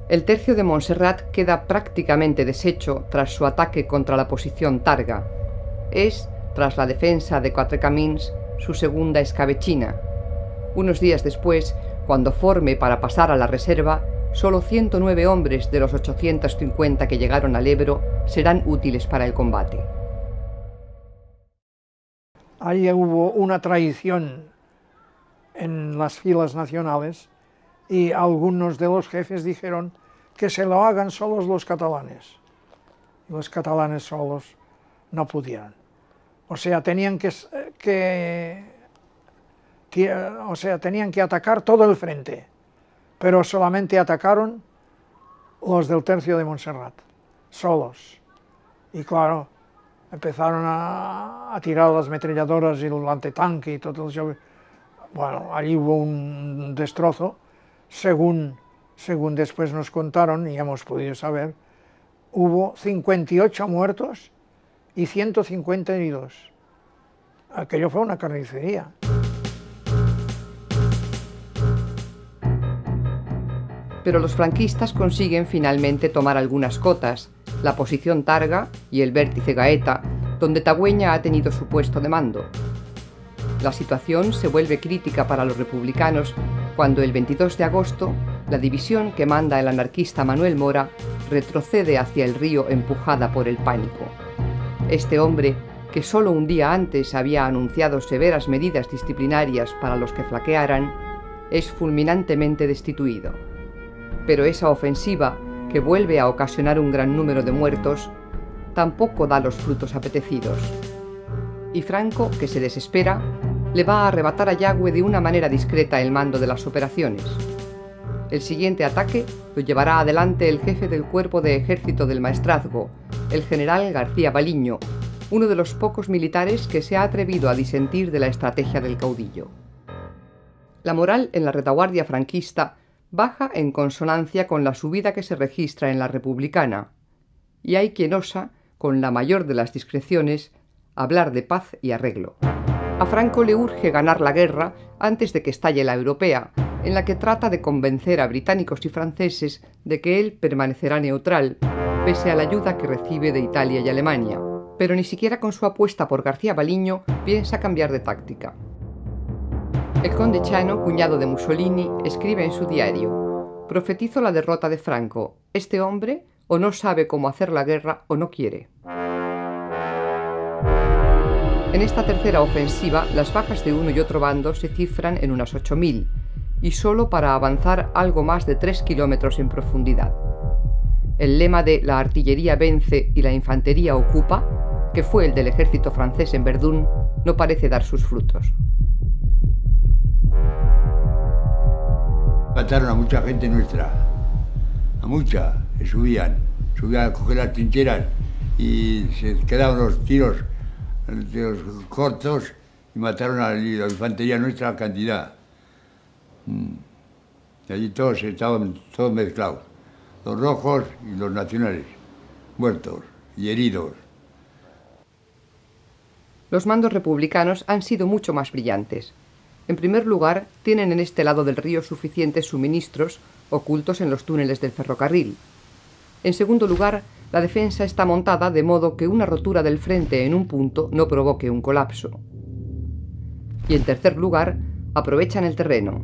El tercio de Montserrat queda prácticamente deshecho tras su ataque contra la posición Targa. Es, tras la defensa de Quatre Camins, su segunda escabechina. Unos días después, cuando forme para pasar a la reserva, solo 109 hombres de los 850 que llegaron al Ebro serán útiles para el combate. Ahí hubo una traición en las filas nacionales y algunos de los jefes dijeron que se lo hagan solos los catalanes. Los catalanes solos no pudieron. O sea, tenían que atacar todo el frente, pero solamente atacaron los del tercio de Montserrat, solos. Y claro, empezaron a tirar las ametralladoras y el antitanque y todo eso. Bueno, allí hubo un destrozo, según después nos contaron y hemos podido saber, hubo 58 muertos y 150 heridos. Aquello fue una carnicería. Pero los franquistas consiguen finalmente tomar algunas cotas, la posición Targa y el vértice Gaeta, donde Tagüeña ha tenido su puesto de mando. La situación se vuelve crítica para los republicanos cuando el 22 de agosto la división que manda el anarquista Manuel Mora retrocede hacia el río empujada por el pánico. Este hombre, que solo un día antes había anunciado severas medidas disciplinarias para los que flaquearan, es fulminantemente destituido. Pero esa ofensiva, que vuelve a ocasionar un gran número de muertos, tampoco da los frutos apetecidos. Y Franco, que se desespera, le va a arrebatar a Yagüe de una manera discreta el mando de las operaciones. El siguiente ataque lo llevará adelante el jefe del cuerpo de ejército del Maestrazgo, el general García Baliño, uno de los pocos militares que se ha atrevido a disentir de la estrategia del caudillo. La moral en la retaguardia franquista baja en consonancia con la subida que se registra en la republicana, y hay quien osa, con la mayor de las discreciones, hablar de paz y arreglo. A Franco le urge ganar la guerra antes de que estalle la europea, en la que trata de convencer a británicos y franceses de que él permanecerá neutral, pese a la ayuda que recibe de Italia y Alemania. Pero ni siquiera con su apuesta por García Baliño piensa cambiar de táctica. El conde Chano, cuñado de Mussolini, escribe en su diario: «Profetizo la derrota de Franco. Este hombre o no sabe cómo hacer la guerra o no quiere». En esta tercera ofensiva, las bajas de uno y otro bando se cifran en unas 8.000, y solo para avanzar algo más de 3 kilómetros en profundidad. El lema de la artillería vence y la infantería ocupa, que fue el del ejército francés en Verdún, no parece dar sus frutos. Mataron a mucha gente nuestra, a mucha, que subían a coger las trincheras y se quedaban los tiros cortos y mataron a la infantería nuestra a cantidad. Y allí todos estaban todos mezclados, los rojos y los nacionales, muertos y heridos. Los mandos republicanos han sido mucho más brillantes. En primer lugar, tienen en este lado del río suficientes suministros ocultos en los túneles del ferrocarril. En segundo lugar, la defensa está montada de modo que una rotura del frente en un punto no provoque un colapso. Y en tercer lugar, aprovechan el terreno.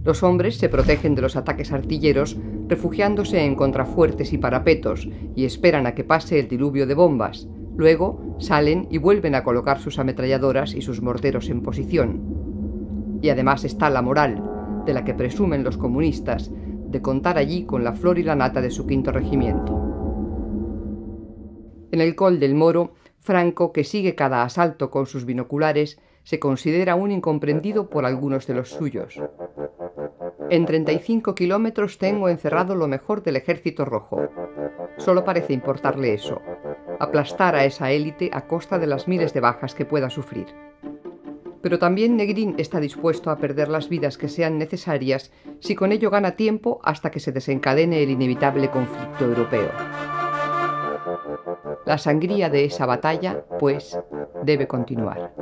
Los hombres se protegen de los ataques artilleros refugiándose en contrafuertes y parapetos y esperan a que pase el diluvio de bombas. Luego salen y vuelven a colocar sus ametralladoras y sus morteros en posición. Y además está la moral, de la que presumen los comunistas, de contar allí con la flor y la nata de su 5º regimiento. En el Col del Moro, Franco, que sigue cada asalto con sus binoculares, se considera un incomprendido por algunos de los suyos. En 35 kilómetros tengo encerrado lo mejor del ejército rojo. Solo parece importarle eso, aplastar a esa élite a costa de las miles de bajas que pueda sufrir. Pero también Negrín está dispuesto a perder las vidas que sean necesarias si con ello gana tiempo hasta que se desencadene el inevitable conflicto europeo. La sangría de esa batalla, pues, debe continuar.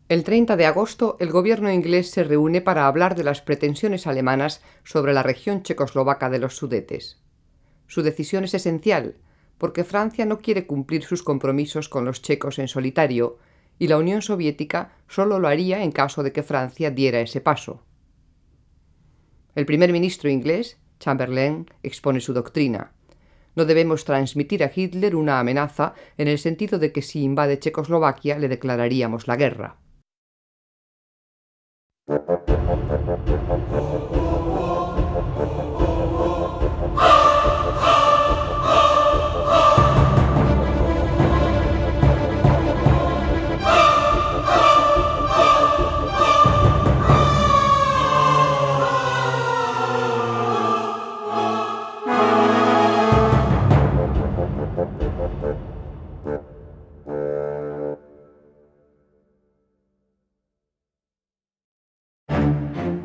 El 30 de agosto, el gobierno inglés se reúne para hablar de las pretensiones alemanas sobre la región checoslovaca de los Sudetes. Su decisión es esencial, porque Francia no quiere cumplir sus compromisos con los checos en solitario, y la Unión Soviética solo lo haría en caso de que Francia diera ese paso. El primer ministro inglés, Chamberlain, expone su doctrina. No debemos transmitir a Hitler una amenaza en el sentido de que si invade Checoslovaquia le declararíamos la guerra.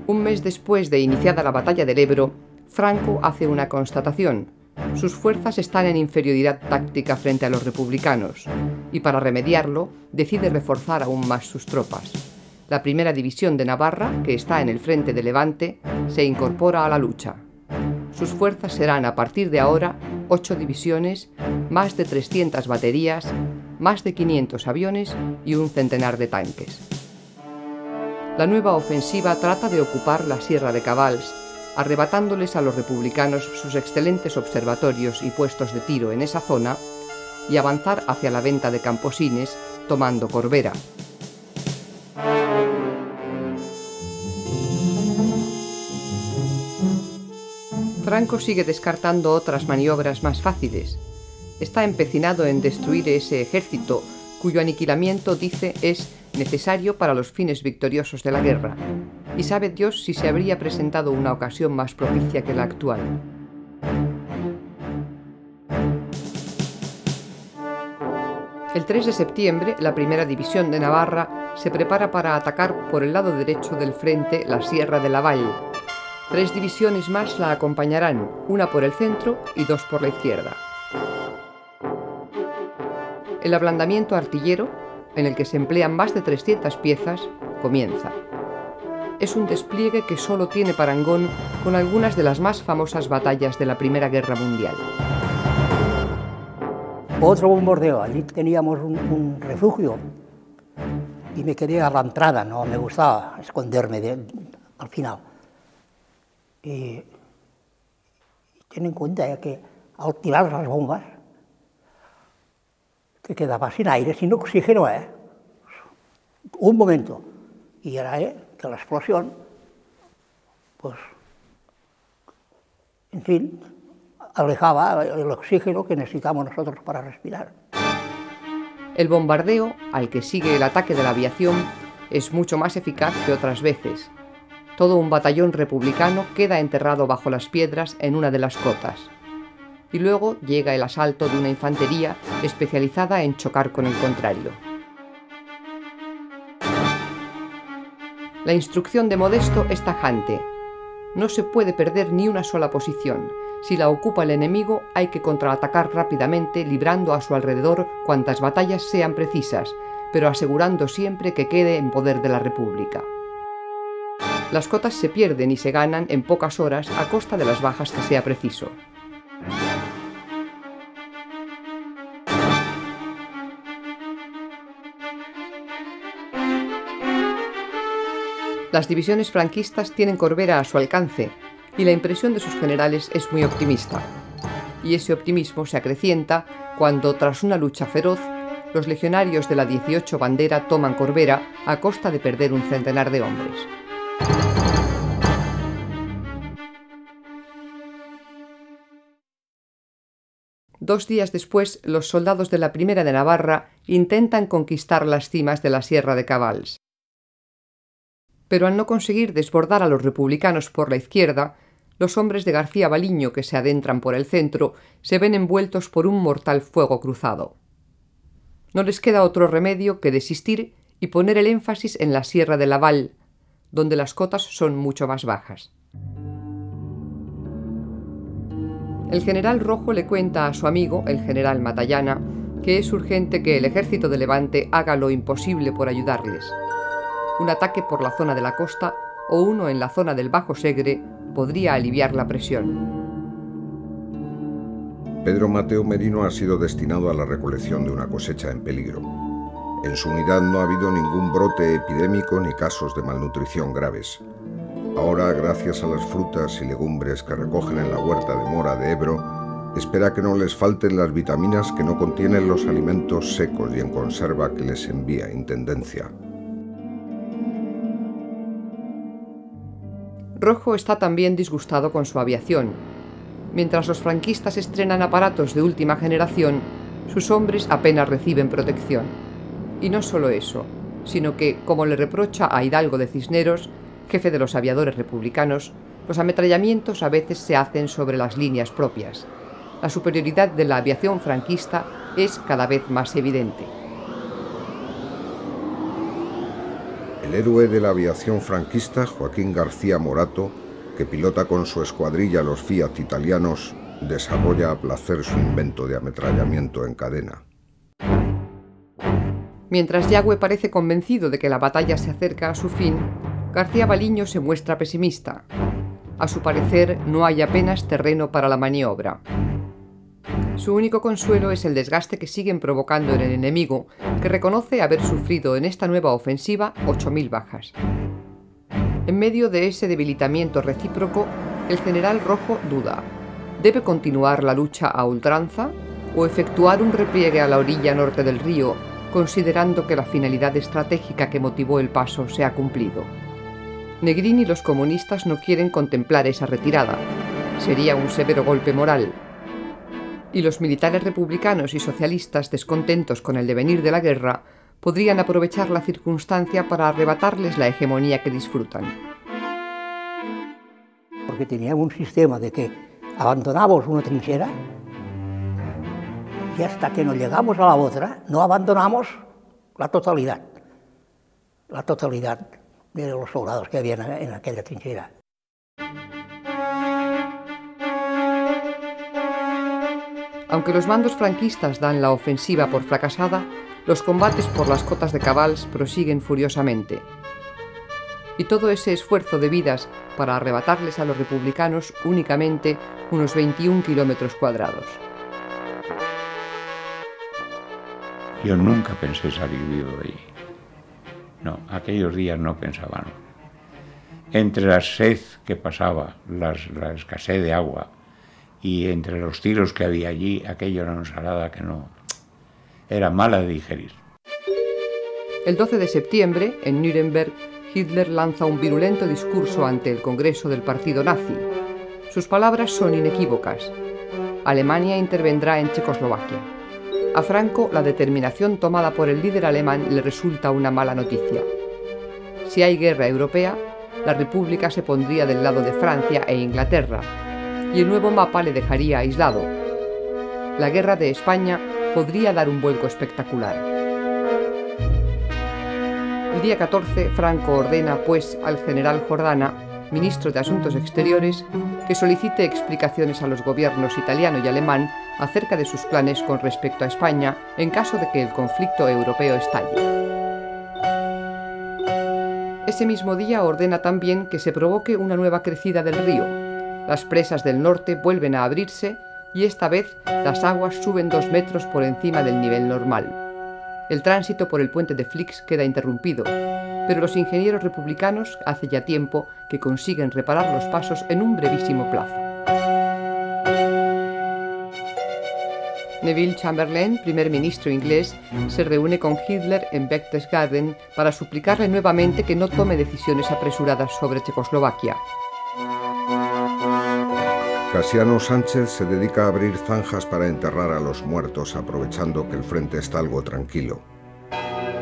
Un mes después de iniciada la batalla del Ebro, Franco hace una constatación. Sus fuerzas están en inferioridad táctica frente a los republicanos, y para remediarlo, decide reforzar aún más sus tropas. La primera división de Navarra, que está en el frente de Levante, se incorpora a la lucha. Sus fuerzas serán a partir de ahora 8 divisiones, más de 300 baterías, más de 500 aviones y un centenar de tanques. La nueva ofensiva trata de ocupar la Sierra de Cabals, arrebatándoles a los republicanos sus excelentes observatorios y puestos de tiro en esa zona, y avanzar hacia la venta de Camposines, tomando Corbera. Franco sigue descartando otras maniobras más fáciles. Está empecinado en destruir ese ejército, cuyo aniquilamiento, dice, es necesario para los fines victoriosos de la guerra, y sabe Dios si se habría presentado una ocasión más propicia que la actual. El 3 de septiembre, la primera división de Navarra se prepara para atacar por el lado derecho del frente la Sierra de la Vall. 3 divisiones más la acompañarán, una por el centro y 2 por la izquierda. El ablandamiento artillero, en el que se emplean más de 300 piezas, comienza. Es un despliegue que solo tiene parangón con algunas de las más famosas batallas de la Primera Guerra Mundial. Otro bombardeo, allí teníamos un refugio y me quedé a la entrada, no me gustaba esconderme al final. Y ten en cuenta que al tirar las bombas te quedaba sin aire, sin oxígeno, un momento, y era que la explosión, pues, en fin, alejaba el oxígeno que necesitamos nosotros para respirar. El bombardeo, al que sigue el ataque de la aviación, es mucho más eficaz que otras veces. Todo un batallón republicano queda enterrado bajo las piedras en una de las cotas. Y luego llega el asalto de una infantería especializada en chocar con el contrario. La instrucción de Modesto es tajante. No se puede perder ni una sola posición. Si la ocupa el enemigo, hay que contraatacar rápidamente, librando a su alrededor cuantas batallas sean precisas, pero asegurando siempre que quede en poder de la República. Las cotas se pierden y se ganan en pocas horas a costa de las bajas que sea preciso. Las divisiones franquistas tienen Corbera a su alcance y la impresión de sus generales es muy optimista. Y ese optimismo se acrecienta cuando, tras una lucha feroz, los legionarios de la 18 Bandera toman Corbera a costa de perder un centenar de hombres. Dos días después, los soldados de la Primera de Navarra intentan conquistar las cimas de la Sierra de Cabals. Pero al no conseguir desbordar a los republicanos por la izquierda, los hombres de García Baliño que se adentran por el centro se ven envueltos por un mortal fuego cruzado. No les queda otro remedio que desistir y poner el énfasis en la Sierra de la Vall, donde las cotas son mucho más bajas. El general Rojo le cuenta a su amigo, el general Matallana, que es urgente que el ejército de Levante haga lo imposible por ayudarles. Un ataque por la zona de la costa o uno en la zona del Bajo Segre podría aliviar la presión. Pedro Mateo Merino ha sido destinado a la recolección de una cosecha en peligro. En su unidad no ha habido ningún brote epidémico ni casos de malnutrición graves. Ahora, gracias a las frutas y legumbres que recogen en la huerta de Mora de Ebro, espera que no les falten las vitaminas que no contienen los alimentos secos y en conserva que les envía Intendencia. Rojo está también disgustado con su aviación. Mientras los franquistas estrenan aparatos de última generación, sus hombres apenas reciben protección. Y no solo eso, sino que, como le reprocha a Hidalgo de Cisneros, jefe de los aviadores republicanos, los ametrallamientos a veces se hacen sobre las líneas propias. La superioridad de la aviación franquista es cada vez más evidente. El héroe de la aviación franquista, Joaquín García Morato, que pilota con su escuadrilla los Fiat italianos, desarrolla a placer su invento de ametrallamiento en cadena. Mientras Yagüe parece convencido de que la batalla se acerca a su fin, García Baliño se muestra pesimista. A su parecer, no hay apenas terreno para la maniobra. Su único consuelo es el desgaste que siguen provocando en el enemigo, que reconoce haber sufrido en esta nueva ofensiva 8.000 bajas. En medio de ese debilitamiento recíproco, el general Rojo duda. ¿Debe continuar la lucha a ultranza o efectuar un repliegue a la orilla norte del río, considerando que la finalidad estratégica que motivó el paso se ha cumplido? Negrín y los comunistas no quieren contemplar esa retirada. Sería un severo golpe moral. Y los militares republicanos y socialistas, descontentos con el devenir de la guerra, podrían aprovechar la circunstancia para arrebatarles la hegemonía que disfrutan. Porque teníamos un sistema de que abandonábamos una trinchera Y hasta que nos llegamos a la otra, no abandonamos la totalidad de los soldados que había en aquella trinchera. Aunque los mandos franquistas dan la ofensiva por fracasada, los combates por las cotas de Cabals prosiguen furiosamente. Y todo ese esfuerzo de vidas para arrebatarles a los republicanos únicamente unos 21 kilómetros cuadrados. Yo nunca pensé salir vivo de allí. No, aquellos días no pensaba. No. Entre la sed que pasaba, la escasez de agua, y entre los tiros que había allí, aquello era una ensalada que no... era mala de digerir. El 12 de septiembre, en Nuremberg, Hitler lanza un virulento discurso ante el Congreso del Partido Nazi. Sus palabras son inequívocas. Alemania intervendrá en Checoslovaquia. A Franco, la determinación tomada por el líder alemán le resulta una mala noticia. Si hay guerra europea, la República se pondría del lado de Francia e Inglaterra, y el nuevo mapa le dejaría aislado. La guerra de España podría dar un vuelco espectacular. El día 14, Franco ordena, pues, al general Jordana, ministro de Asuntos Exteriores, que solicite explicaciones a los gobiernos italiano y alemán acerca de sus planes con respecto a España en caso de que el conflicto europeo estalle. Ese mismo día ordena también que se provoque una nueva crecida del río. Las presas del norte vuelven a abrirse y esta vez las aguas suben 2 metros por encima del nivel normal. El tránsito por el puente de Flix queda interrumpido, pero los ingenieros republicanos hace ya tiempo que consiguen reparar los pasos en un brevísimo plazo. Neville Chamberlain, primer ministro inglés, se reúne con Hitler en Berchtesgaden para suplicarle nuevamente que no tome decisiones apresuradas sobre Checoslovaquia. Casiano Sánchez se dedica a abrir zanjas para enterrar a los muertos, aprovechando que el frente está algo tranquilo.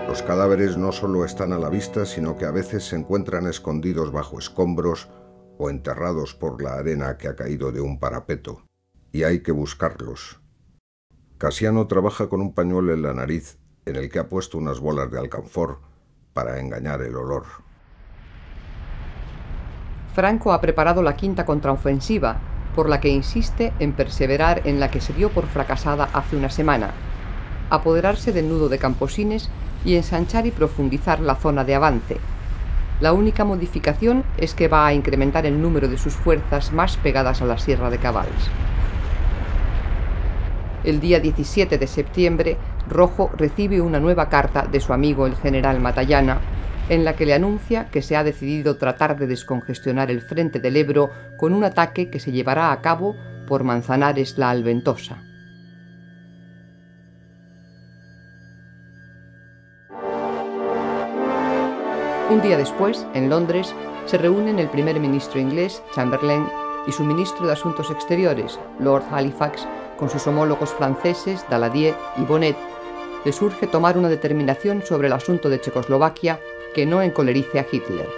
Los cadáveres no solo están a la vista, sino que a veces se encuentran escondidos bajo escombros o enterrados por la arena que ha caído de un parapeto. Y hay que buscarlos. Casiano trabaja con un pañuelo en la nariz, en el que ha puesto unas bolas de alcanfor para engañar el olor. Franco ha preparado la quinta contraofensiva, por la que insiste en perseverar en la que se dio por fracasada hace una semana, apoderarse del nudo de Camposines y ensanchar y profundizar la zona de avance. La única modificación es que va a incrementar el número de sus fuerzas más pegadas a la Sierra de Cabals. El día 17 de septiembre, Rojo recibe una nueva carta de su amigo el general Matallana, en la que le anuncia que se ha decidido tratar de descongestionar el frente del Ebro con un ataque que se llevará a cabo por Manzanares la Alventosa. Un día después, en Londres, se reúnen el primer ministro inglés, Chamberlain, y su ministro de Asuntos Exteriores, Lord Halifax, con sus homólogos franceses, Daladier y Bonnet. Les urge tomar una determinación sobre el asunto de Checoslovaquia que no encolerice a Hitler.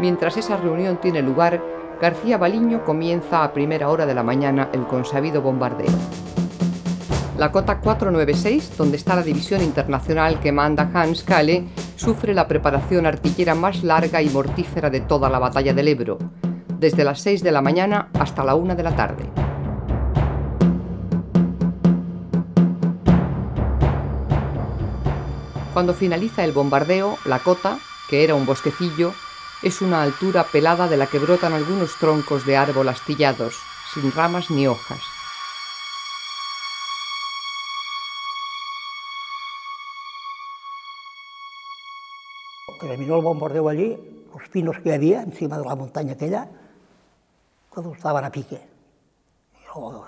Mientras esa reunión tiene lugar, García Baliño comienza a primera hora de la mañana el consabido bombardeo. La cota 496, donde está la división internacional que manda Hans Kahle, sufre la preparación artillera más larga y mortífera de toda la batalla del Ebro, desde las 6 de la mañana hasta la 1 de la tarde. Cuando finaliza el bombardeo, la cota, que era un bosquecillo, es una altura pelada de la que brotan algunos troncos de árbol astillados, sin ramas ni hojas. Terminó el bombardeo allí, los pinos que había encima de la montaña aquella, todos estaban a pique.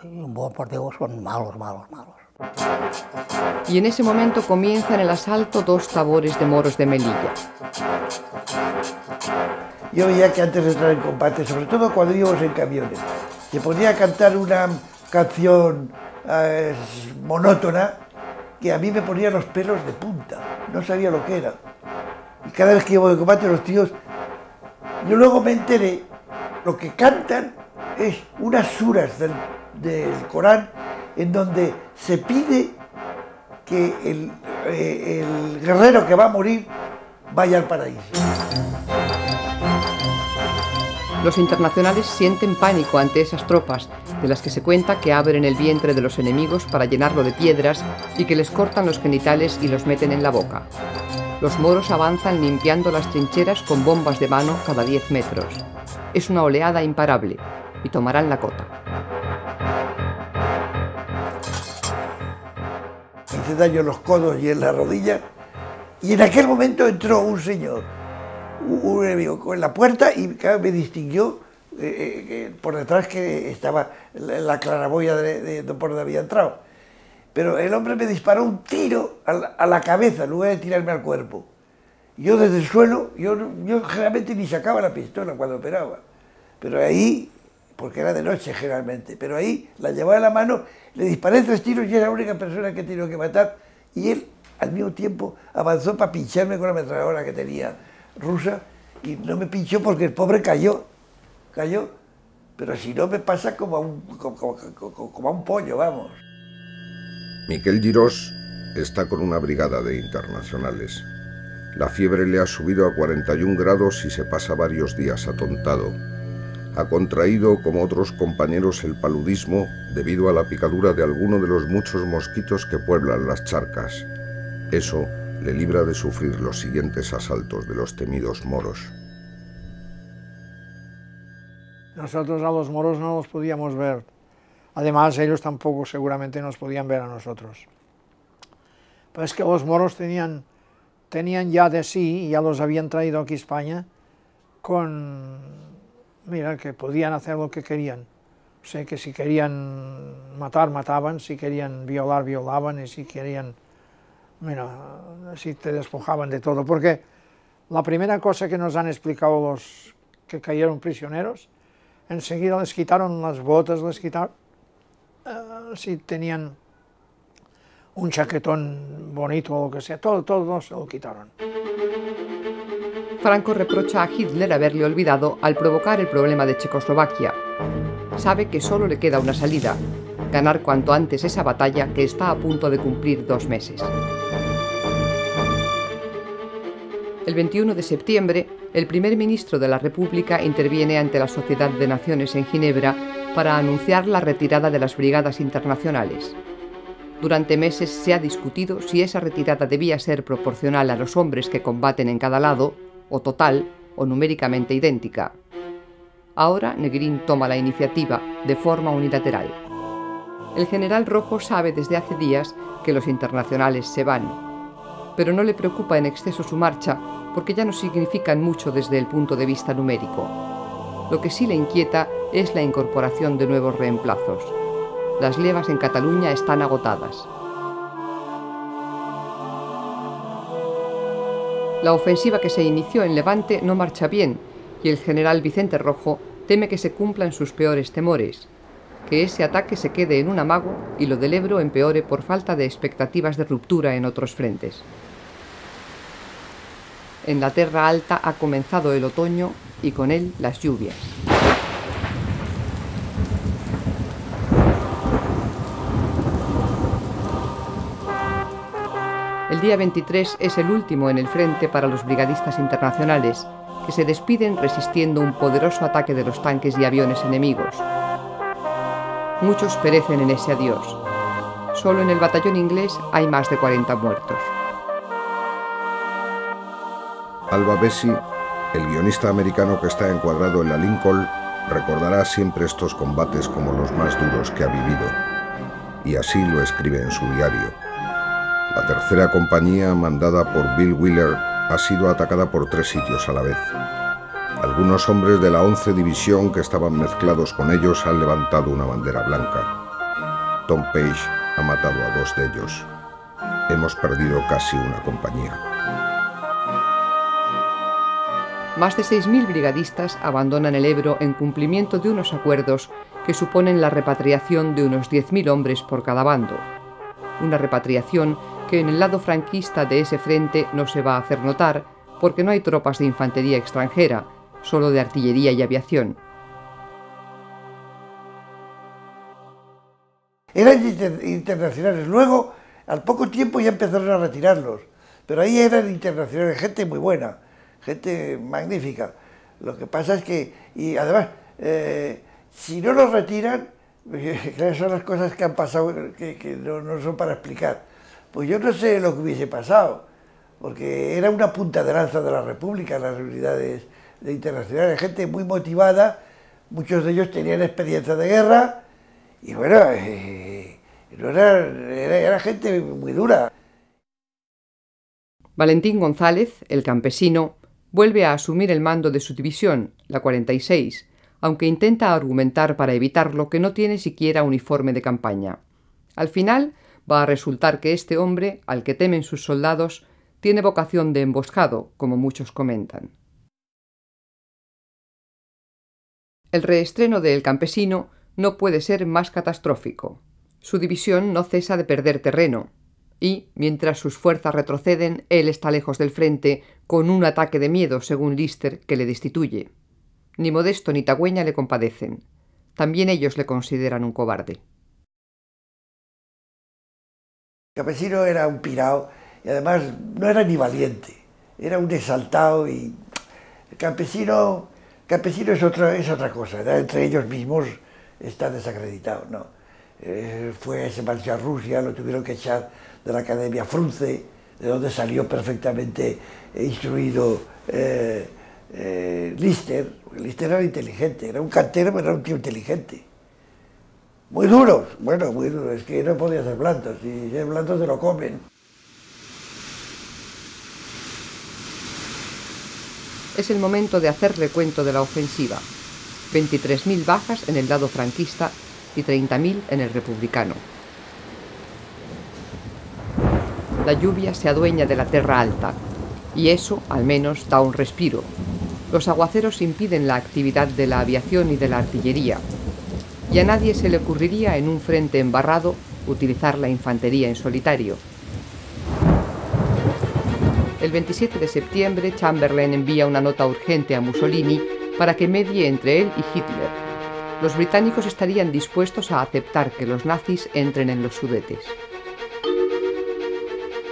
Y un bombardeo son malos. Y en ese momento comienzan el asalto 2 tabores de moros de Melilla. Yo veía que antes de entrar en combate, sobre todo cuando íbamos en camiones, se ponía a cantar una canción monótona que a mí me ponía los pelos de punta, no sabía lo que era. Y cada vez que íbamos en combate los tíos, yo luego me enteré, lo que cantan es unas suras del Corán en donde se pide que el guerrero que va a morir vaya al paraíso. Los internacionales sienten pánico ante esas tropas, de las que se cuenta que abren el vientre de los enemigos para llenarlo de piedras y que les cortan los genitales y los meten en la boca. Los moros avanzan limpiando las trincheras con bombas de mano cada 10 metros. Es una oleada imparable y tomarán la cota. Hice daño en los codos y en la rodilla, y en aquel momento entró un señor, un enemigo, en la puerta, y me distinguió por detrás que estaba la claraboya de por donde había entrado. Pero el hombre me disparó un tiro a la cabeza en lugar de tirarme al cuerpo. Yo desde el suelo, yo generalmente ni sacaba la pistola cuando operaba, pero ahí, porque era de noche generalmente, pero ahí la llevaba en la mano, le disparé 3 tiros y era la única persona que he tenido que matar, y él al mismo tiempo avanzó para pincharme con la ametralladora que tenía rusa, y no me pinchó porque el pobre cayó, pero si no me pasa como a un pollo, vamos. Miquel Girós está con una brigada de internacionales. La fiebre le ha subido a 41 grados y se pasa varios días atontado. Ha contraído, como otros compañeros, el paludismo debido a la picadura de alguno de los muchos mosquitos que pueblan las charcas. Eso le libra de sufrir los siguientes asaltos de los temidos moros. Nosotros a los moros no los podíamos ver. Además, ellos tampoco seguramente nos podían ver a nosotros. Pero es que los moros tenían ya de sí, y ya los habían traído aquí a España, mira, que podían hacer lo que querían. O sea, que si querían matar, mataban, si querían violar, violaban, y si querían, mira, si te despojaban de todo. Porque la primera cosa que nos han explicado los que cayeron prisioneros, enseguida les quitaron las botas, les quitaron, si tenían un chaquetón bonito o lo que sea, todo se lo quitaron. Franco reprocha a Hitler haberle olvidado al provocar el problema de Checoslovaquia. Sabe que solo le queda una salida: ganar cuanto antes esa batalla que está a punto de cumplir 2 meses. El 21 de septiembre, el primer ministro de la República interviene ante la Sociedad de Naciones en Ginebra para anunciar la retirada de las brigadas internacionales. Durante meses se ha discutido si esa retirada debía ser proporcional a los hombres que combaten en cada lado, o total, o numéricamente idéntica. Ahora Negrín toma la iniciativa de forma unilateral. El general Rojo sabe desde hace días que los internacionales se van, pero no le preocupa en exceso su marcha porque ya no significan mucho desde el punto de vista numérico. Lo que sí le inquieta es la incorporación de nuevos reemplazos. Las levas en Cataluña están agotadas. La ofensiva que se inició en Levante no marcha bien y el general Vicente Rojo teme que se cumplan sus peores temores, que ese ataque se quede en un amago y lo del Ebro empeore por falta de expectativas de ruptura en otros frentes. En la Terra Alta ha comenzado el otoño y con él las lluvias. El día 23 es el último en el frente para los brigadistas internacionales, que se despiden resistiendo un poderoso ataque de los tanques y aviones enemigos. Muchos perecen en ese adiós. Solo en el batallón inglés hay más de 40 muertos. Alva Bessie, el guionista americano que está encuadrado en la Lincoln, recordará siempre estos combates como los más duros que ha vivido, y así lo escribe en su diario. La tercera compañía, mandada por Bill Wheeler, ha sido atacada por 3 sitios a la vez. Algunos hombres de la 11 División que estaban mezclados con ellos han levantado una bandera blanca. Tom Page ha matado a 2 de ellos. Hemos perdido casi una compañía. Más de 6.000 brigadistas abandonan el Ebro en cumplimiento de unos acuerdos que suponen la repatriación de unos 10.000 hombres por cada bando. Una repatriación que en el lado franquista de ese frente no se va a hacer notar porque no hay tropas de infantería extranjera, solo de artillería y aviación. Eran internacionales. Luego, al poco tiempo ya empezaron a retirarlos, pero ahí eran internacionales, gente muy buena, gente magnífica. Lo que pasa es que, y además, si no los retiran, claro, son las cosas que han pasado que no son para explicar. Pues yo no sé lo que hubiese pasado, porque era una punta de lanza de la República, las unidades internacionales, gente muy motivada, muchos de ellos tenían experiencia de guerra, y bueno, era gente muy dura. Valentín González, el campesino, vuelve a asumir el mando de su división, la 46, aunque intenta argumentar para evitarlo que no tiene siquiera uniforme de campaña. Al final, va a resultar que este hombre, al que temen sus soldados, tiene vocación de emboscado, como muchos comentan. El reestreno de El campesino no puede ser más catastrófico. Su división no cesa de perder terreno, y, mientras sus fuerzas retroceden, él está lejos del frente, con un ataque de miedo, según Lister, que le destituye. Ni Modesto ni Tagüeña le compadecen. También ellos le consideran un cobarde. El campesino era un pirao, y además no era ni valiente, era un exaltado, y el campesino es otra cosa, entre ellos mismos está desacreditado, ¿no? Se marchó a Rusia, lo tuvieron que echar de la Academia Frunze, de donde salió perfectamente instruido Lister. Lister era inteligente, era un cantero, pero era un tío inteligente. Muy duro, bueno, muy duro, es que no podía ser blando, si es blando se lo comen. Es el momento de hacer recuento de la ofensiva. 23.000 bajas en el lado franquista y 30.000 en el republicano. La lluvia se adueña de la tierra alta, y eso, al menos, da un respiro. Los aguaceros impiden la actividad de la aviación y de la artillería, y a nadie se le ocurriría en un frente embarrado utilizar la infantería en solitario. El 27 de septiembre, Chamberlain envía una nota urgente a Mussolini para que medie entre él y Hitler. Los británicos estarían dispuestos a aceptar que los nazis entren en los Sudetes.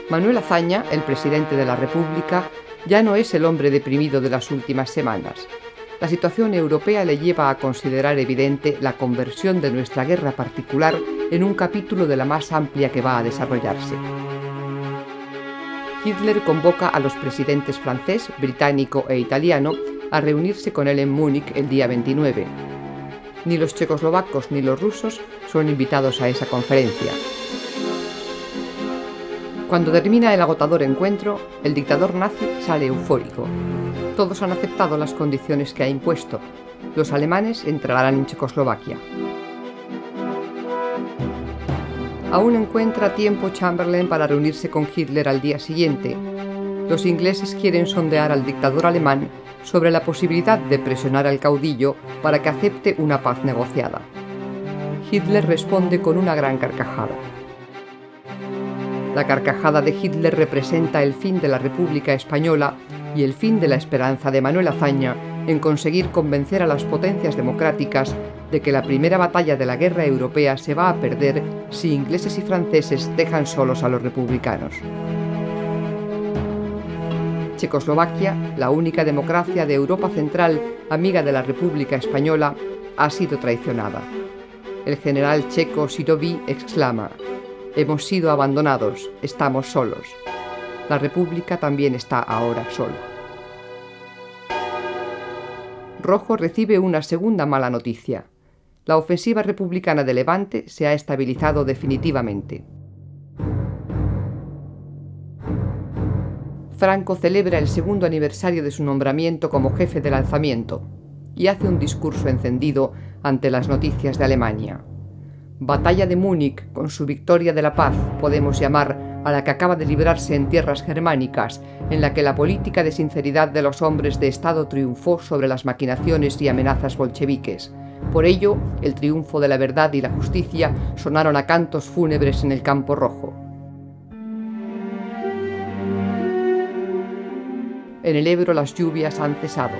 Manuel Azaña, el presidente de la República, ya no es el hombre deprimido de las últimas semanas. La situación europea le lleva a considerar evidente la conversión de nuestra guerra particular en un capítulo de la más amplia que va a desarrollarse. Hitler convoca a los presidentes francés, británico e italiano a reunirse con él en Múnich el día 29. Ni los checoslovacos ni los rusos son invitados a esa conferencia. Cuando termina el agotador encuentro, el dictador nazi sale eufórico. Todos han aceptado las condiciones que ha impuesto. Los alemanes entrarán en Checoslovaquia. Aún encuentra tiempo Chamberlain para reunirse con Hitler al día siguiente. Los ingleses quieren sondear al dictador alemán sobre la posibilidad de presionar al caudillo para que acepte una paz negociada. Hitler responde con una gran carcajada. La carcajada de Hitler representa el fin de la República Española y el fin de la esperanza de Manuel Azaña en conseguir convencer a las potencias democráticas de que la primera batalla de la guerra europea se va a perder si ingleses y franceses dejan solos a los republicanos. Checoslovaquia, la única democracia de Europa Central amiga de la República Española, ha sido traicionada. El general checo Siroví exclama: «Hemos sido abandonados, estamos solos. La República también está ahora sola». Rojo recibe una segunda mala noticia. La ofensiva republicana de Levante se ha estabilizado definitivamente. Franco celebra el segundo aniversario de su nombramiento como jefe del alzamiento y hace un discurso encendido ante las noticias de Alemania. Batalla de Múnich, con su victoria de la paz, podemos llamar a la que acaba de librarse en tierras germánicas, en la que la política de sinceridad de los hombres de Estado triunfó sobre las maquinaciones y amenazas bolcheviques. Por ello, el triunfo de la verdad y la justicia sonaron a cantos fúnebres en el Campo Rojo. En el Ebro las lluvias han cesado.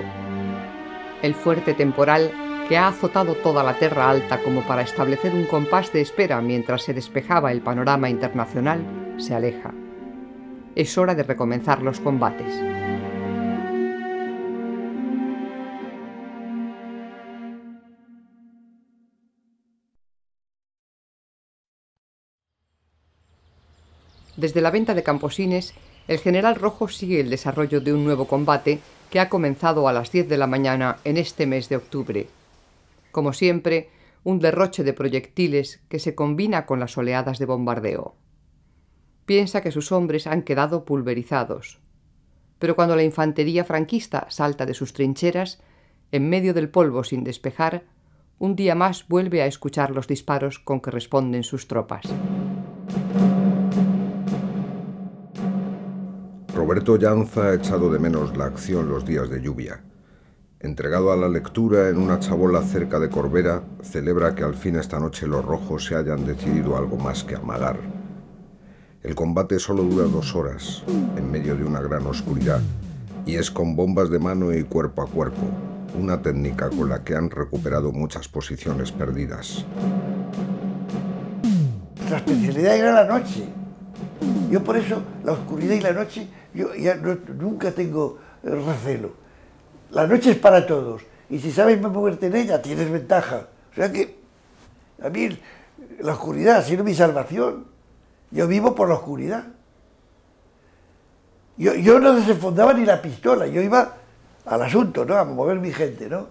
El fuerte temporal que ha azotado toda la Terra Alta como para establecer un compás de espera mientras se despejaba el panorama internacional, se aleja. Es hora de recomenzar los combates. Desde la venta de Camposines, el general Rojo sigue el desarrollo de un nuevo combate que ha comenzado a las 10 de la mañana en este mes de octubre. Como siempre, un derroche de proyectiles que se combina con las oleadas de bombardeo. Piensa que sus hombres han quedado pulverizados. Pero cuando la infantería franquista salta de sus trincheras, en medio del polvo sin despejar, un día más vuelve a escuchar los disparos con que responden sus tropas. Roberto Llanza ha echado de menos la acción los días de lluvia. Entregado a la lectura en una chabola cerca de Corbera, celebra que al fin esta noche los rojos se hayan decidido algo más que amagar. El combate solo dura 2 horas, en medio de una gran oscuridad, y es con bombas de mano y cuerpo a cuerpo, una técnica con la que han recuperado muchas posiciones perdidas. Nuestra especialidad era la noche. Yo por eso, la oscuridad y la noche, yo ya nunca tengo recelo. La noche es para todos, y si sabes moverte en ella, tienes ventaja. O sea que, a mí, la oscuridad ha sido mi salvación. Yo vivo por la oscuridad. Yo no desenfundaba ni la pistola, yo iba al asunto, ¿no? A mover mi gente, ¿no?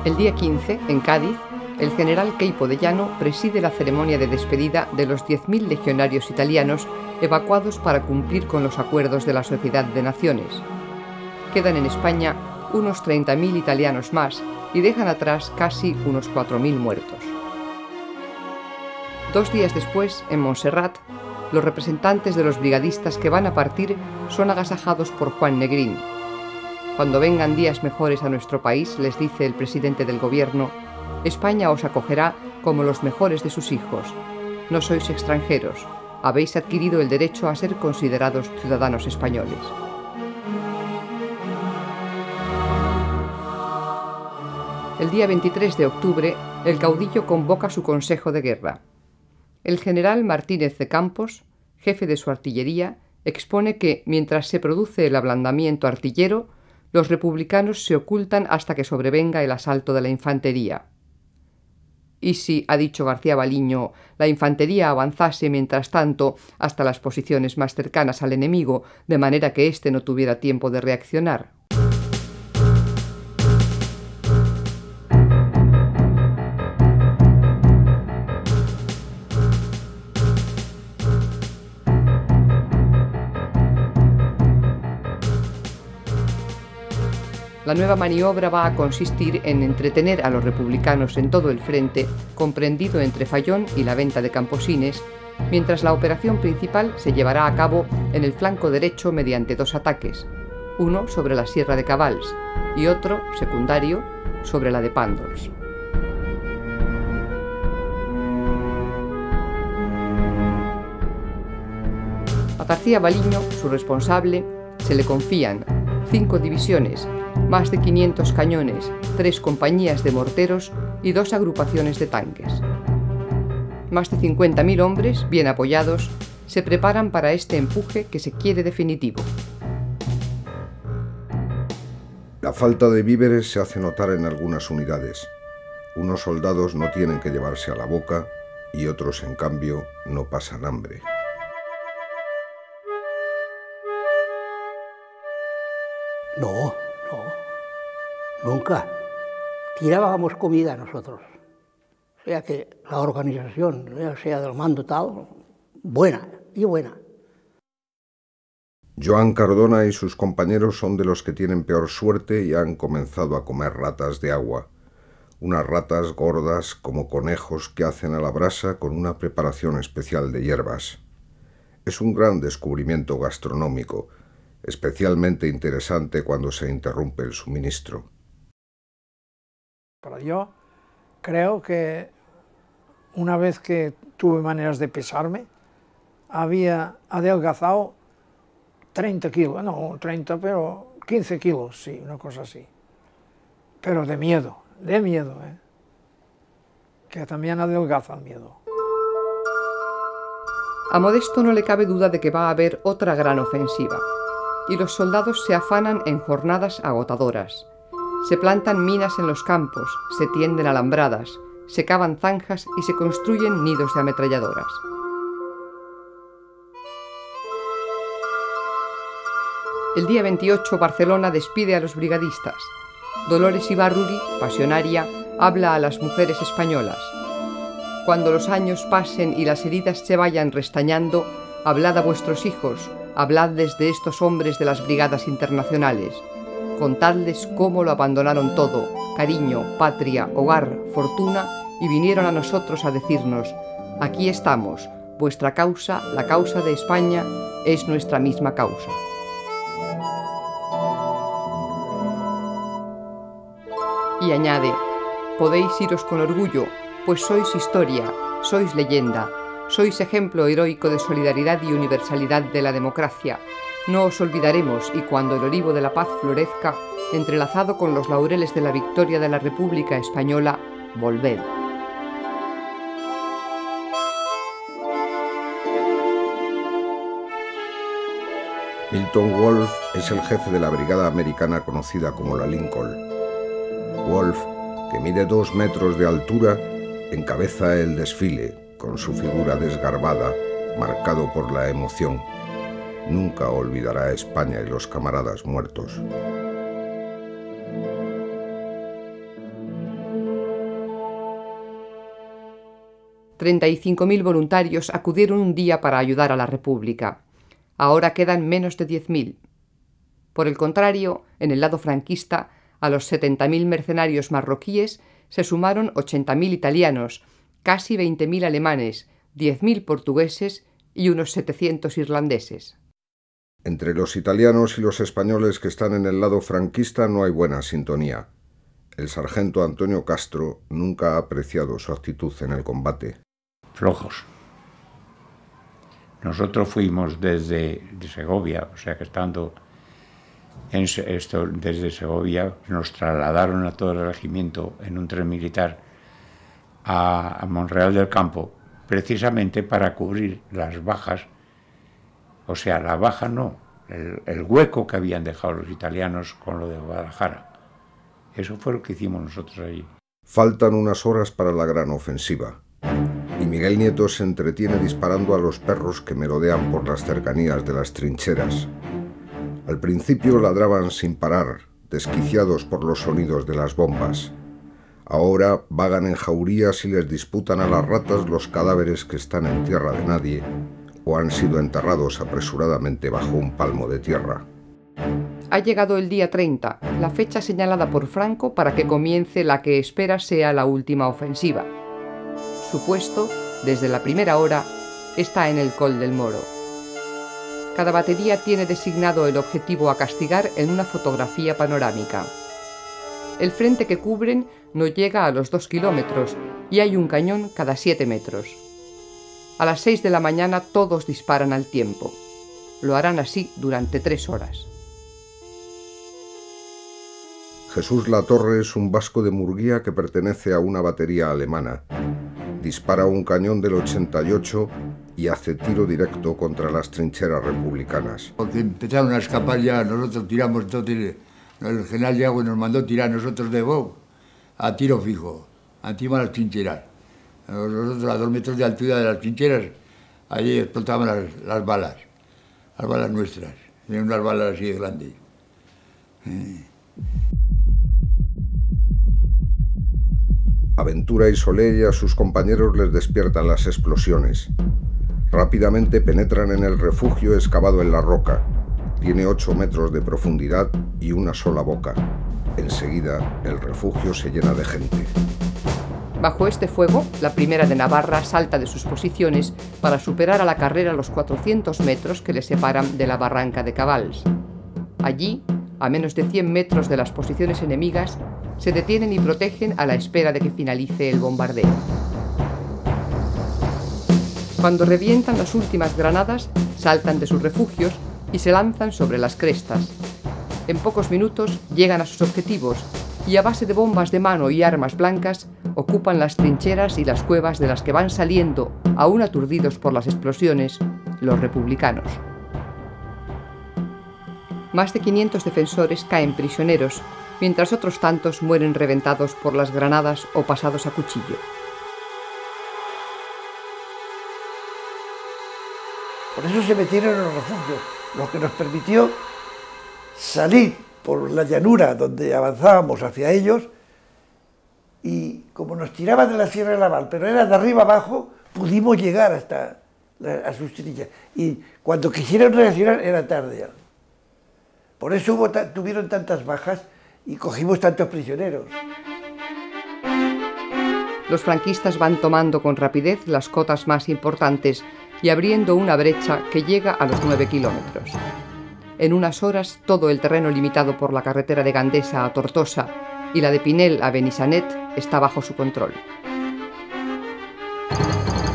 El día 15, en Cádiz, el general Queipo de Llano preside la ceremonia de despedida de los 10.000 legionarios italianos evacuados para cumplir con los acuerdos de la Sociedad de Naciones. Quedan en España unos 30.000 italianos más y dejan atrás casi unos 4.000 muertos. 2 días después, en Montserrat, los representantes de los brigadistas que van a partir son agasajados por Juan Negrín. Cuando vengan días mejores a nuestro país, les dice el presidente del gobierno, España os acogerá como los mejores de sus hijos. No sois extranjeros, habéis adquirido el derecho a ser considerados ciudadanos españoles. El día 23 de octubre, el caudillo convoca su consejo de guerra. El general Martínez de Campos, jefe de su artillería, expone que, mientras se produce el ablandamiento artillero, los republicanos se ocultan hasta que sobrevenga el asalto de la infantería. Y si, ha dicho García Baliño, la infantería avanzase mientras tanto hasta las posiciones más cercanas al enemigo, de manera que éste no tuviera tiempo de reaccionar. La nueva maniobra va a consistir en entretener a los republicanos en todo el frente, comprendido entre Fayón y la venta de Camposines, mientras la operación principal se llevará a cabo en el flanco derecho mediante 2 ataques, uno sobre la Sierra de Cabals y otro, secundario, sobre la de Pàndols. A García Baliño, su responsable, se le confían 5 divisiones, más de 500 cañones, 3 compañías de morteros y 2 agrupaciones de tanques. Más de 50.000 hombres, bien apoyados, se preparan para este empuje que se quiere definitivo. La falta de víveres se hace notar en algunas unidades. Unos soldados no tienen que llevarse a la boca y otros, en cambio, no pasan hambre. No, nunca. Tirábamos comida nosotros. O sea que la organización, ya sea del mando tal, buena y buena. Joan Cardona y sus compañeros son de los que tienen peor suerte y han comenzado a comer ratas de agua. Unas ratas gordas como conejos que hacen a la brasa con una preparación especial de hierbas. Es un gran descubrimiento gastronómico, especialmente interesante cuando se interrumpe el suministro. Pero yo creo que una vez que tuve maneras de pesarme, había adelgazado 30 kilos, no 30, pero 15 kilos, sí, una cosa así. pero de miedo, ¿eh? Que también adelgaza el miedo. A Modesto no le cabe duda de que va a haber otra gran ofensiva, y los soldados se afanan en jornadas agotadoras. Se plantan minas en los campos, se tienden alambradas, se cavan zanjas y se construyen nidos de ametralladoras. El día 28 Barcelona despide a los brigadistas. Dolores Ibarruri, pasionaria, habla a las mujeres españolas. Cuando los años pasen y las heridas se vayan restañando, hablad a vuestros hijos, habladles de estos hombres de las brigadas internacionales. Contadles cómo lo abandonaron todo, cariño, patria, hogar, fortuna, y vinieron a nosotros a decirnos: aquí estamos, vuestra causa, la causa de España, es nuestra misma causa. Y añade: podéis iros con orgullo, pues sois historia, sois leyenda, sois ejemplo heroico de solidaridad y universalidad de la democracia. No os olvidaremos, y cuando el olivo de la paz florezca, entrelazado con los laureles de la victoria de la República Española, volved. Milton Wolfe es el jefe de la brigada americana conocida como la Lincoln. Wolfe, que mide 2 metros de altura, encabeza el desfile con su figura desgarbada, marcado por la emoción. Nunca olvidará a España y los camaradas muertos. $35.000 voluntarios acudieron un día para ayudar a la República. Ahora quedan menos de 10.000. Por el contrario, en el lado franquista, a los 70.000 mercenarios marroquíes se sumaron 80.000 italianos, casi 20.000 alemanes, 10.000 portugueses y unos 700 irlandeses. Entre los italianos y los españoles que están en el lado franquista no hay buena sintonía. El sargento Antonio Castro nunca ha apreciado su actitud en el combate. Flojos. Nosotros fuimos desde Segovia, o sea que estando desde Segovia nos trasladaron a todo el regimiento en un tren militar a Monreal del Campo, precisamente para cubrir las bajas, o sea, la baja no, el hueco que habían dejado los italianos con lo de Guadalajara. Eso fue lo que hicimos nosotros allí. Faltan unas horas para la gran ofensiva, y Miguel Nieto se entretiene disparando a los perros que merodean por las cercanías de las trincheras. Al principio ladraban sin parar, desquiciados por los sonidos de las bombas. Ahora vagan en jaurías y les disputan a las ratas los cadáveres que están en tierra de nadie o han sido enterrados apresuradamente bajo un palmo de tierra. Ha llegado el día 30, la fecha señalada por Franco para que comience la que espera sea la última ofensiva. Su puesto, desde la primera hora, está en el Col del Moro. Cada batería tiene designado el objetivo a castigar en una fotografía panorámica. El frente que cubren no llega a los 2 kilómetros y hay un cañón cada 7 metros. A las 6 de la mañana todos disparan al tiempo. Lo harán así durante 3 horas. Jesús Latorre es un vasco de Murguía que pertenece a una batería alemana. Dispara un cañón del 88 y hace tiro directo contra las trincheras republicanas. Porque empezaron a escapar ya, nosotros tiramos, entonces el general Yagüe nos mandó tirar nosotros de Bou a tiro fijo, encima de las trincheras. Nosotros a 2 metros de altura de las trincheras, allí explotaban las balas nuestras, eran unas balas así de grandes. Aventura y Soler y a sus compañeros les despiertan las explosiones. Rápidamente penetran en el refugio excavado en la roca. Tiene 8 metros de profundidad y una sola boca. Enseguida, el refugio se llena de gente. Bajo este fuego, la primera de Navarra salta de sus posiciones para superar a la carrera los 400 metros que le separan de la barranca de Cabals. Allí, a menos de 100 metros de las posiciones enemigas, se detienen y protegen a la espera de que finalice el bombardeo. Cuando revientan las últimas granadas, saltan de sus refugios y se lanzan sobre las crestas. En pocos minutos llegan a sus objetivos y a base de bombas de mano y armas blancas ocupan las trincheras y las cuevas de las que van saliendo, aún aturdidos por las explosiones, los republicanos. Más de 500 defensores caen prisioneros, mientras otros tantos mueren reventados por las granadas o pasados a cuchillo. Por eso se metieron en los refugios, lo que nos permitió salir por la llanura donde avanzábamos hacia ellos, y como nos tiraban de la Sierra de Laval, pero era de arriba abajo, pudimos llegar hasta a sus trincheras, y cuando quisieron reaccionar era tarde ya. Por eso tuvieron tantas bajas y cogimos tantos prisioneros. Los franquistas van tomando con rapidez las cotas más importantes y abriendo una brecha que llega a los 9 kilómetros. En unas horas, todo el terreno limitado por la carretera de Gandesa a Tortosa y la de Pinel a Benissanet está bajo su control.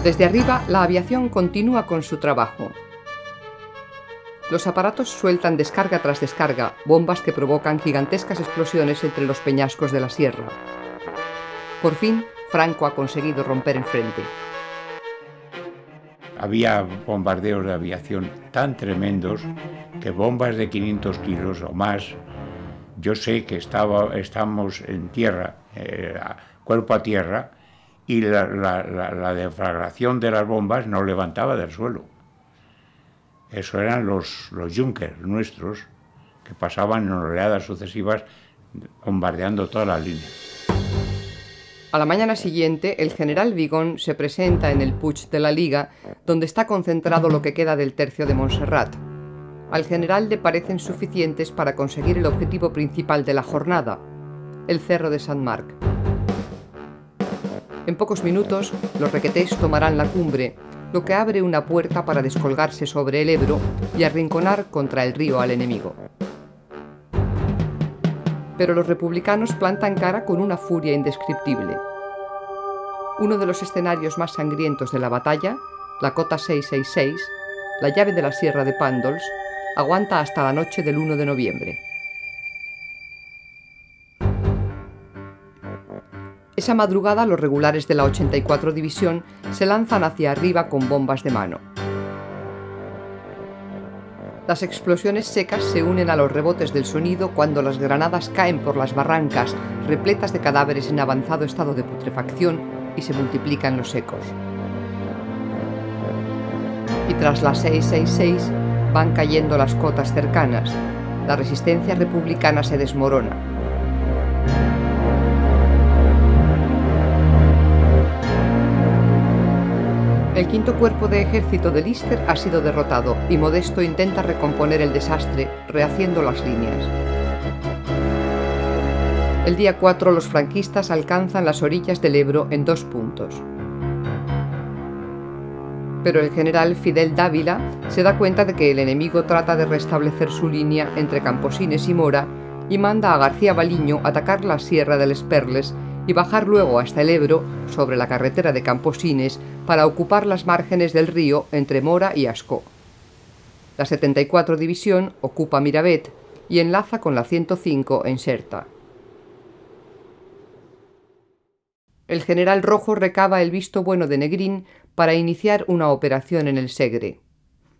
Desde arriba, la aviación continúa con su trabajo. Los aparatos sueltan descarga tras descarga, bombas que provocan gigantescas explosiones entre los peñascos de la sierra. Por fin, Franco ha conseguido romper el frente. Había bombardeos de aviación tan tremendos que bombas de 500 kilos o más, yo sé que estamos en tierra, cuerpo a tierra, y la deflagración de las bombas no levantaba del suelo. Eso eran los Junkers nuestros, que pasaban en oleadas sucesivas bombardeando todas las líneas. A la mañana siguiente, el general Vigón se presenta en el Puig de la Liga, donde está concentrado lo que queda del tercio de Montserrat. Al general le parecen suficientes para conseguir el objetivo principal de la jornada, el cerro de Sant Marc. En pocos minutos, los requetés tomarán la cumbre, lo que abre una puerta para descolgarse sobre el Ebro y arrinconar contra el río al enemigo. Pero los republicanos plantan cara con una furia indescriptible. Uno de los escenarios más sangrientos de la batalla, la cota 666, la llave de la Sierra de Pàndols, aguanta hasta la noche del 1 de noviembre. Esa madrugada, los regulares de la 84 División se lanzan hacia arriba con bombas de mano. Las explosiones secas se unen a los rebotes del sonido cuando las granadas caen por las barrancas, repletas de cadáveres en avanzado estado de putrefacción, y se multiplican los ecos. Y tras la 666 van cayendo las cotas cercanas. La resistencia republicana se desmorona. El quinto cuerpo de ejército de Lister ha sido derrotado y Modesto intenta recomponer el desastre, rehaciendo las líneas. El día 4 los franquistas alcanzan las orillas del Ebro en 2 puntos. Pero el general Fidel Dávila se da cuenta de que el enemigo trata de restablecer su línea entre Camposines y Mora y manda a García Baliño atacar la Sierra de Les Perles y bajar luego hasta el Ebro sobre la carretera de Camposines para ocupar las márgenes del río entre Mora y Ascó. La 74 División ocupa Miravet y enlaza con la 105 en Xerta. El general Rojo recaba el visto bueno de Negrín para iniciar una operación en el Segre.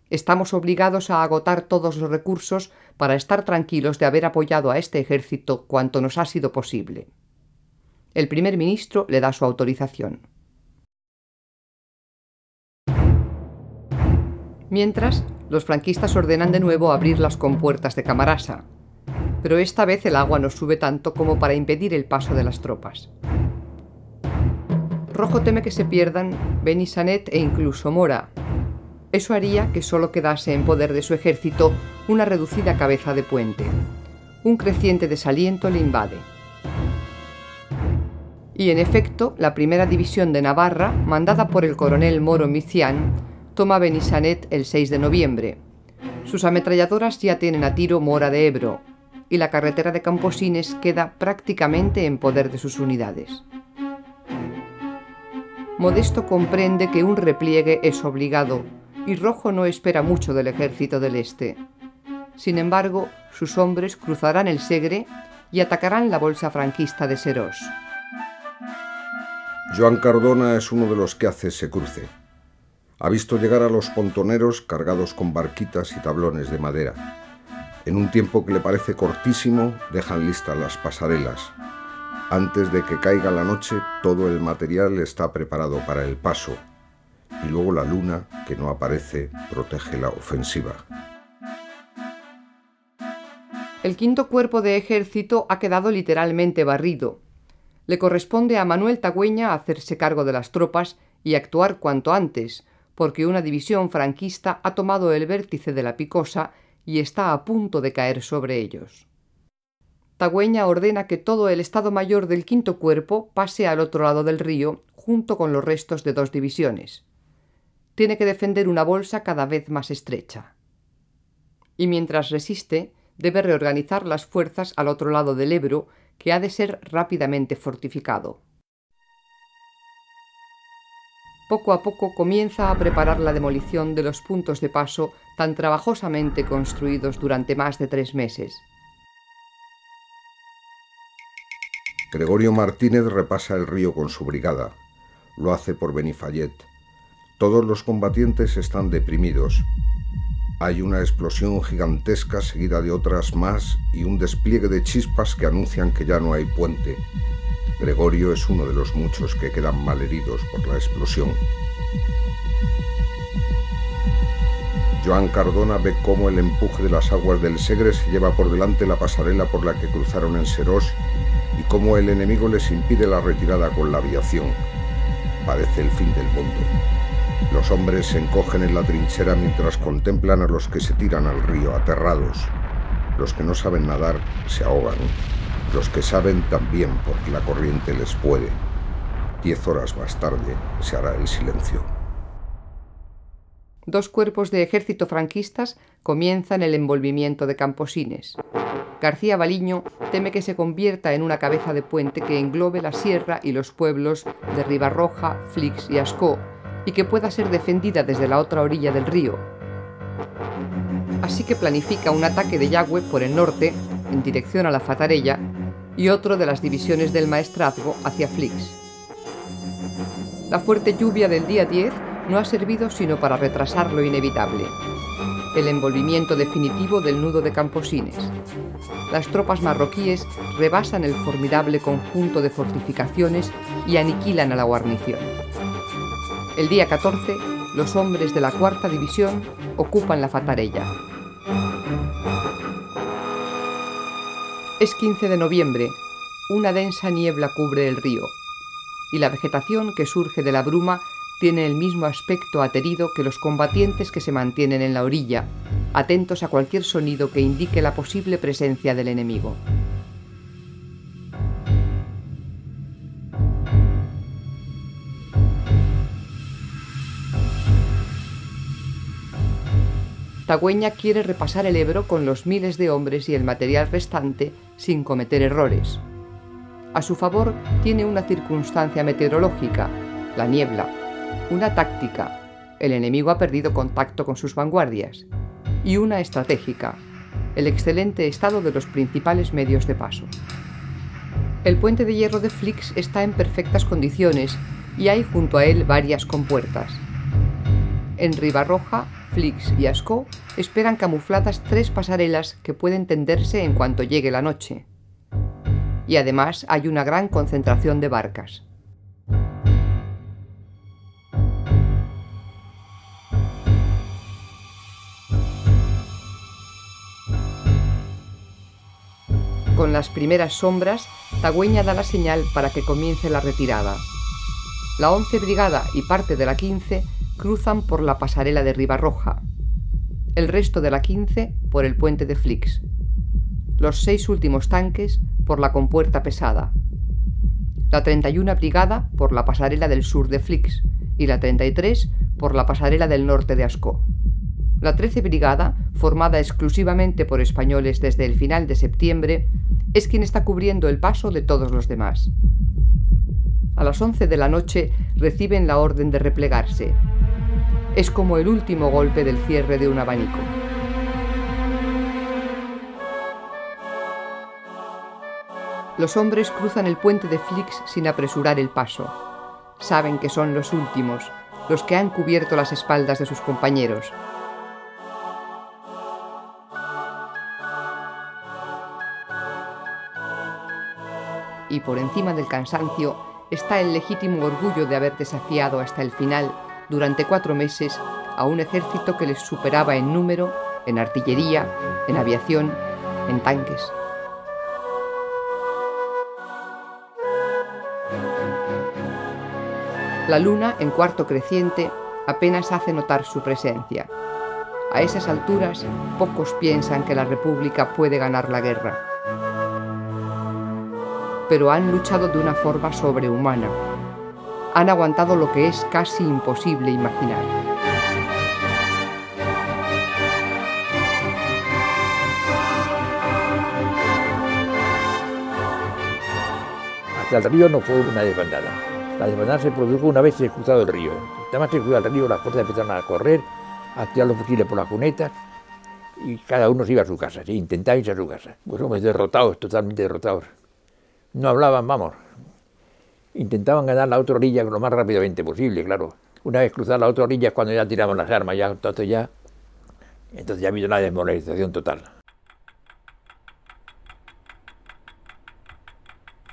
Estamos obligados a agotar todos los recursos para estar tranquilos de haber apoyado a este ejército cuanto nos ha sido posible. El primer ministro le da su autorización. Mientras, los franquistas ordenan de nuevo abrir las compuertas de Camarasa, pero esta vez el agua no sube tanto como para impedir el paso de las tropas. Rojo teme que se pierdan Benissanet e incluso Mora. Eso haría que solo quedase en poder de su ejército una reducida cabeza de puente. Un creciente desaliento le invade. Y en efecto, la primera división de Navarra, mandada por el coronel Moro Micián, toma Benissanet el 6 de noviembre. Sus ametralladoras ya tienen a tiro Mora de Ebro, y la carretera de Camposines queda prácticamente en poder de sus unidades. Modesto comprende que un repliegue es obligado, y Rojo no espera mucho del ejército del Este. Sin embargo, sus hombres cruzarán el Segre y atacarán la bolsa franquista de Serós. Joan Cardona es uno de los que hace ese cruce. Ha visto llegar a los pontoneros cargados con barquitas y tablones de madera. En un tiempo que le parece cortísimo, dejan listas las pasarelas. Antes de que caiga la noche, todo el material está preparado para el paso. Y luego la luna, que no aparece, protege la ofensiva. El quinto cuerpo de ejército ha quedado literalmente barrido. Le corresponde a Manuel Tagüeña hacerse cargo de las tropas y actuar cuanto antes, porque una división franquista ha tomado el vértice de la Picosa y está a punto de caer sobre ellos. Tagüeña ordena que todo el Estado Mayor del quinto cuerpo pase al otro lado del río junto con los restos de 2 divisiones. Tiene que defender una bolsa cada vez más estrecha. Y mientras resiste, debe reorganizar las fuerzas al otro lado del Ebro, que ha de ser rápidamente fortificado. Poco a poco comienza a preparar la demolición de los puntos de paso tan trabajosamente construidos durante más de 3 meses. Gregorio Martínez repasa el río con su brigada. Lo hace por Benifallet. Todos los combatientes están deprimidos. Hay una explosión gigantesca seguida de otras más y un despliegue de chispas que anuncian que ya no hay puente. Gregorio es uno de los muchos que quedan malheridos por la explosión. Joan Cardona ve cómo el empuje de las aguas del Segre se lleva por delante la pasarela por la que cruzaron en Serós y cómo el enemigo les impide la retirada con la aviación. Parece el fin del mundo. Los hombres se encogen en la trinchera mientras contemplan a los que se tiran al río aterrados. Los que no saben nadar se ahogan. Los que saben también porque la corriente les puede. 10 horas más tarde se hará el silencio. 2 cuerpos de ejército franquistas comienzan el envolvimiento de Camposines. García Baliño teme que se convierta en una cabeza de puente que englobe la sierra y los pueblos de Ribarroja, Flix y Ascó, y que pueda ser defendida desde la otra orilla del río. Así que planifica un ataque de Yagüe por el norte, en dirección a la Fatarella, y otro de las divisiones del Maestrazgo hacia Flix. La fuerte lluvia del día 10 no ha servido sino para retrasar lo inevitable: el envolvimiento definitivo del nudo de Camposines. Las tropas marroquíes rebasan el formidable conjunto de fortificaciones y aniquilan a la guarnición. El día 14, los hombres de la 4ª División ocupan la Fatarella. Es 15 de noviembre, una densa niebla cubre el río, y la vegetación que surge de la bruma tiene el mismo aspecto aterido que los combatientes que se mantienen en la orilla, atentos a cualquier sonido que indique la posible presencia del enemigo. Tagüeña quiere repasar el Ebro con los miles de hombres y el material restante sin cometer errores. A su favor tiene una circunstancia meteorológica, la niebla, una táctica, el enemigo ha perdido contacto con sus vanguardias, y una estratégica, el excelente estado de los principales medios de paso. El puente de hierro de Flix está en perfectas condiciones y hay junto a él varias compuertas. En Ribarroja, Flix y Ascó esperan camufladas 3 pasarelas que pueden tenderse en cuanto llegue la noche. Y además hay una gran concentración de barcas. Con las primeras sombras, Tagüeña da la señal para que comience la retirada. La 11 Brigada y parte de la 15 cruzan por la pasarela de Ribarroja, el resto de la 15 por el puente de Flix, los 6 últimos tanques por la compuerta pesada, la 31 Brigada por la pasarela del sur de Flix y la 33 por la pasarela del norte de Ascó. La 13 Brigada, formada exclusivamente por españoles desde el final de septiembre, es quien está cubriendo el paso de todos los demás. A las 11 de la noche reciben la orden de replegarse. Es como el último golpe del cierre de un abanico. Los hombres cruzan el puente de Flix sin apresurar el paso. Saben que son los últimos, los que han cubierto las espaldas de sus compañeros. Y por encima del cansancio está el legítimo orgullo de haber desafiado hasta el final, durante 4 meses, a un ejército que les superaba en número, en artillería, en aviación, en tanques. La luna, en cuarto creciente, apenas hace notar su presencia. A esas alturas, pocos piensan que la República puede ganar la guerra. Pero han luchado de una forma sobrehumana. Han aguantado lo que es casi imposible imaginar. Hasta el río no fue una desbandada. La desbandada se produjo una vez cruzado el río. Además se cruzó el río, las fuerzas empezaron a correr, a tirar los fusiles por las cunetas y cada uno se iba a su casa, ¿sí? Intentaba irse a su casa. Pues hombres derrotados, totalmente derrotados. No hablaban, vamos. Intentaban ganar la otra orilla lo más rápidamente posible, claro. Una vez cruzar la otra orilla es cuando ya tiraban las armas, entonces ya ha habido una desmoralización total.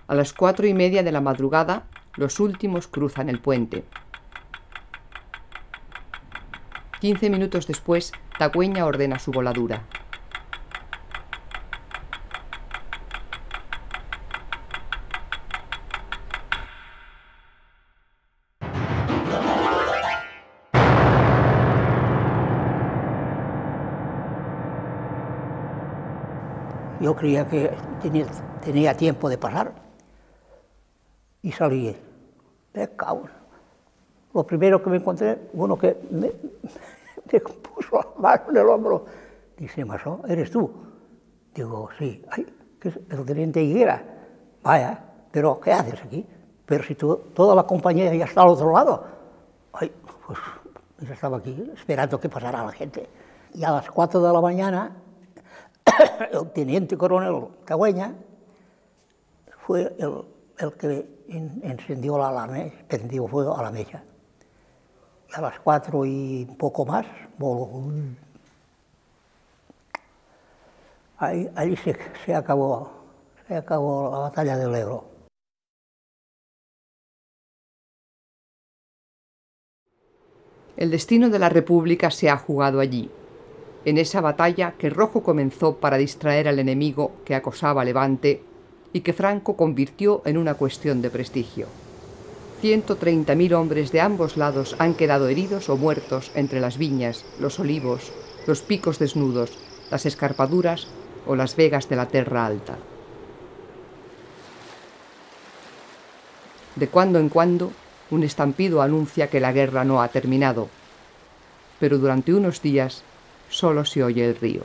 A las 4:30 de la madrugada, los últimos cruzan el puente. 15 minutos después, Tagüeña ordena su voladura. Yo creía que tenía tiempo de pasar y salí. Lo primero que me encontré, uno que me puso la mano en el hombro, dice: Masó, ¿eres tú? Digo, sí. Ay, ¿qué es el teniente Higuera? Vaya, pero ¿qué haces aquí? Pero si toda la compañía ya está al otro lado. Ay, pues yo estaba aquí esperando que pasara la gente. Y a las 4 de la mañana, el teniente coronel Tagüeña fue el que encendió prendió fuego a la mecha. Y a las 4 y un poco más, voló. Ahí se acabó la batalla del Ebro. El destino de la República se ha jugado allí, en esa batalla que Rojo comenzó para distraer al enemigo que acosaba a Levante y que Franco convirtió en una cuestión de prestigio. 130.000 hombres de ambos lados han quedado heridos o muertos entre las viñas, los olivos, los picos desnudos, las escarpaduras o las vegas de la Terra Alta. De cuando en cuando, un estampido anuncia que la guerra no ha terminado, pero durante unos días solo se oye el río.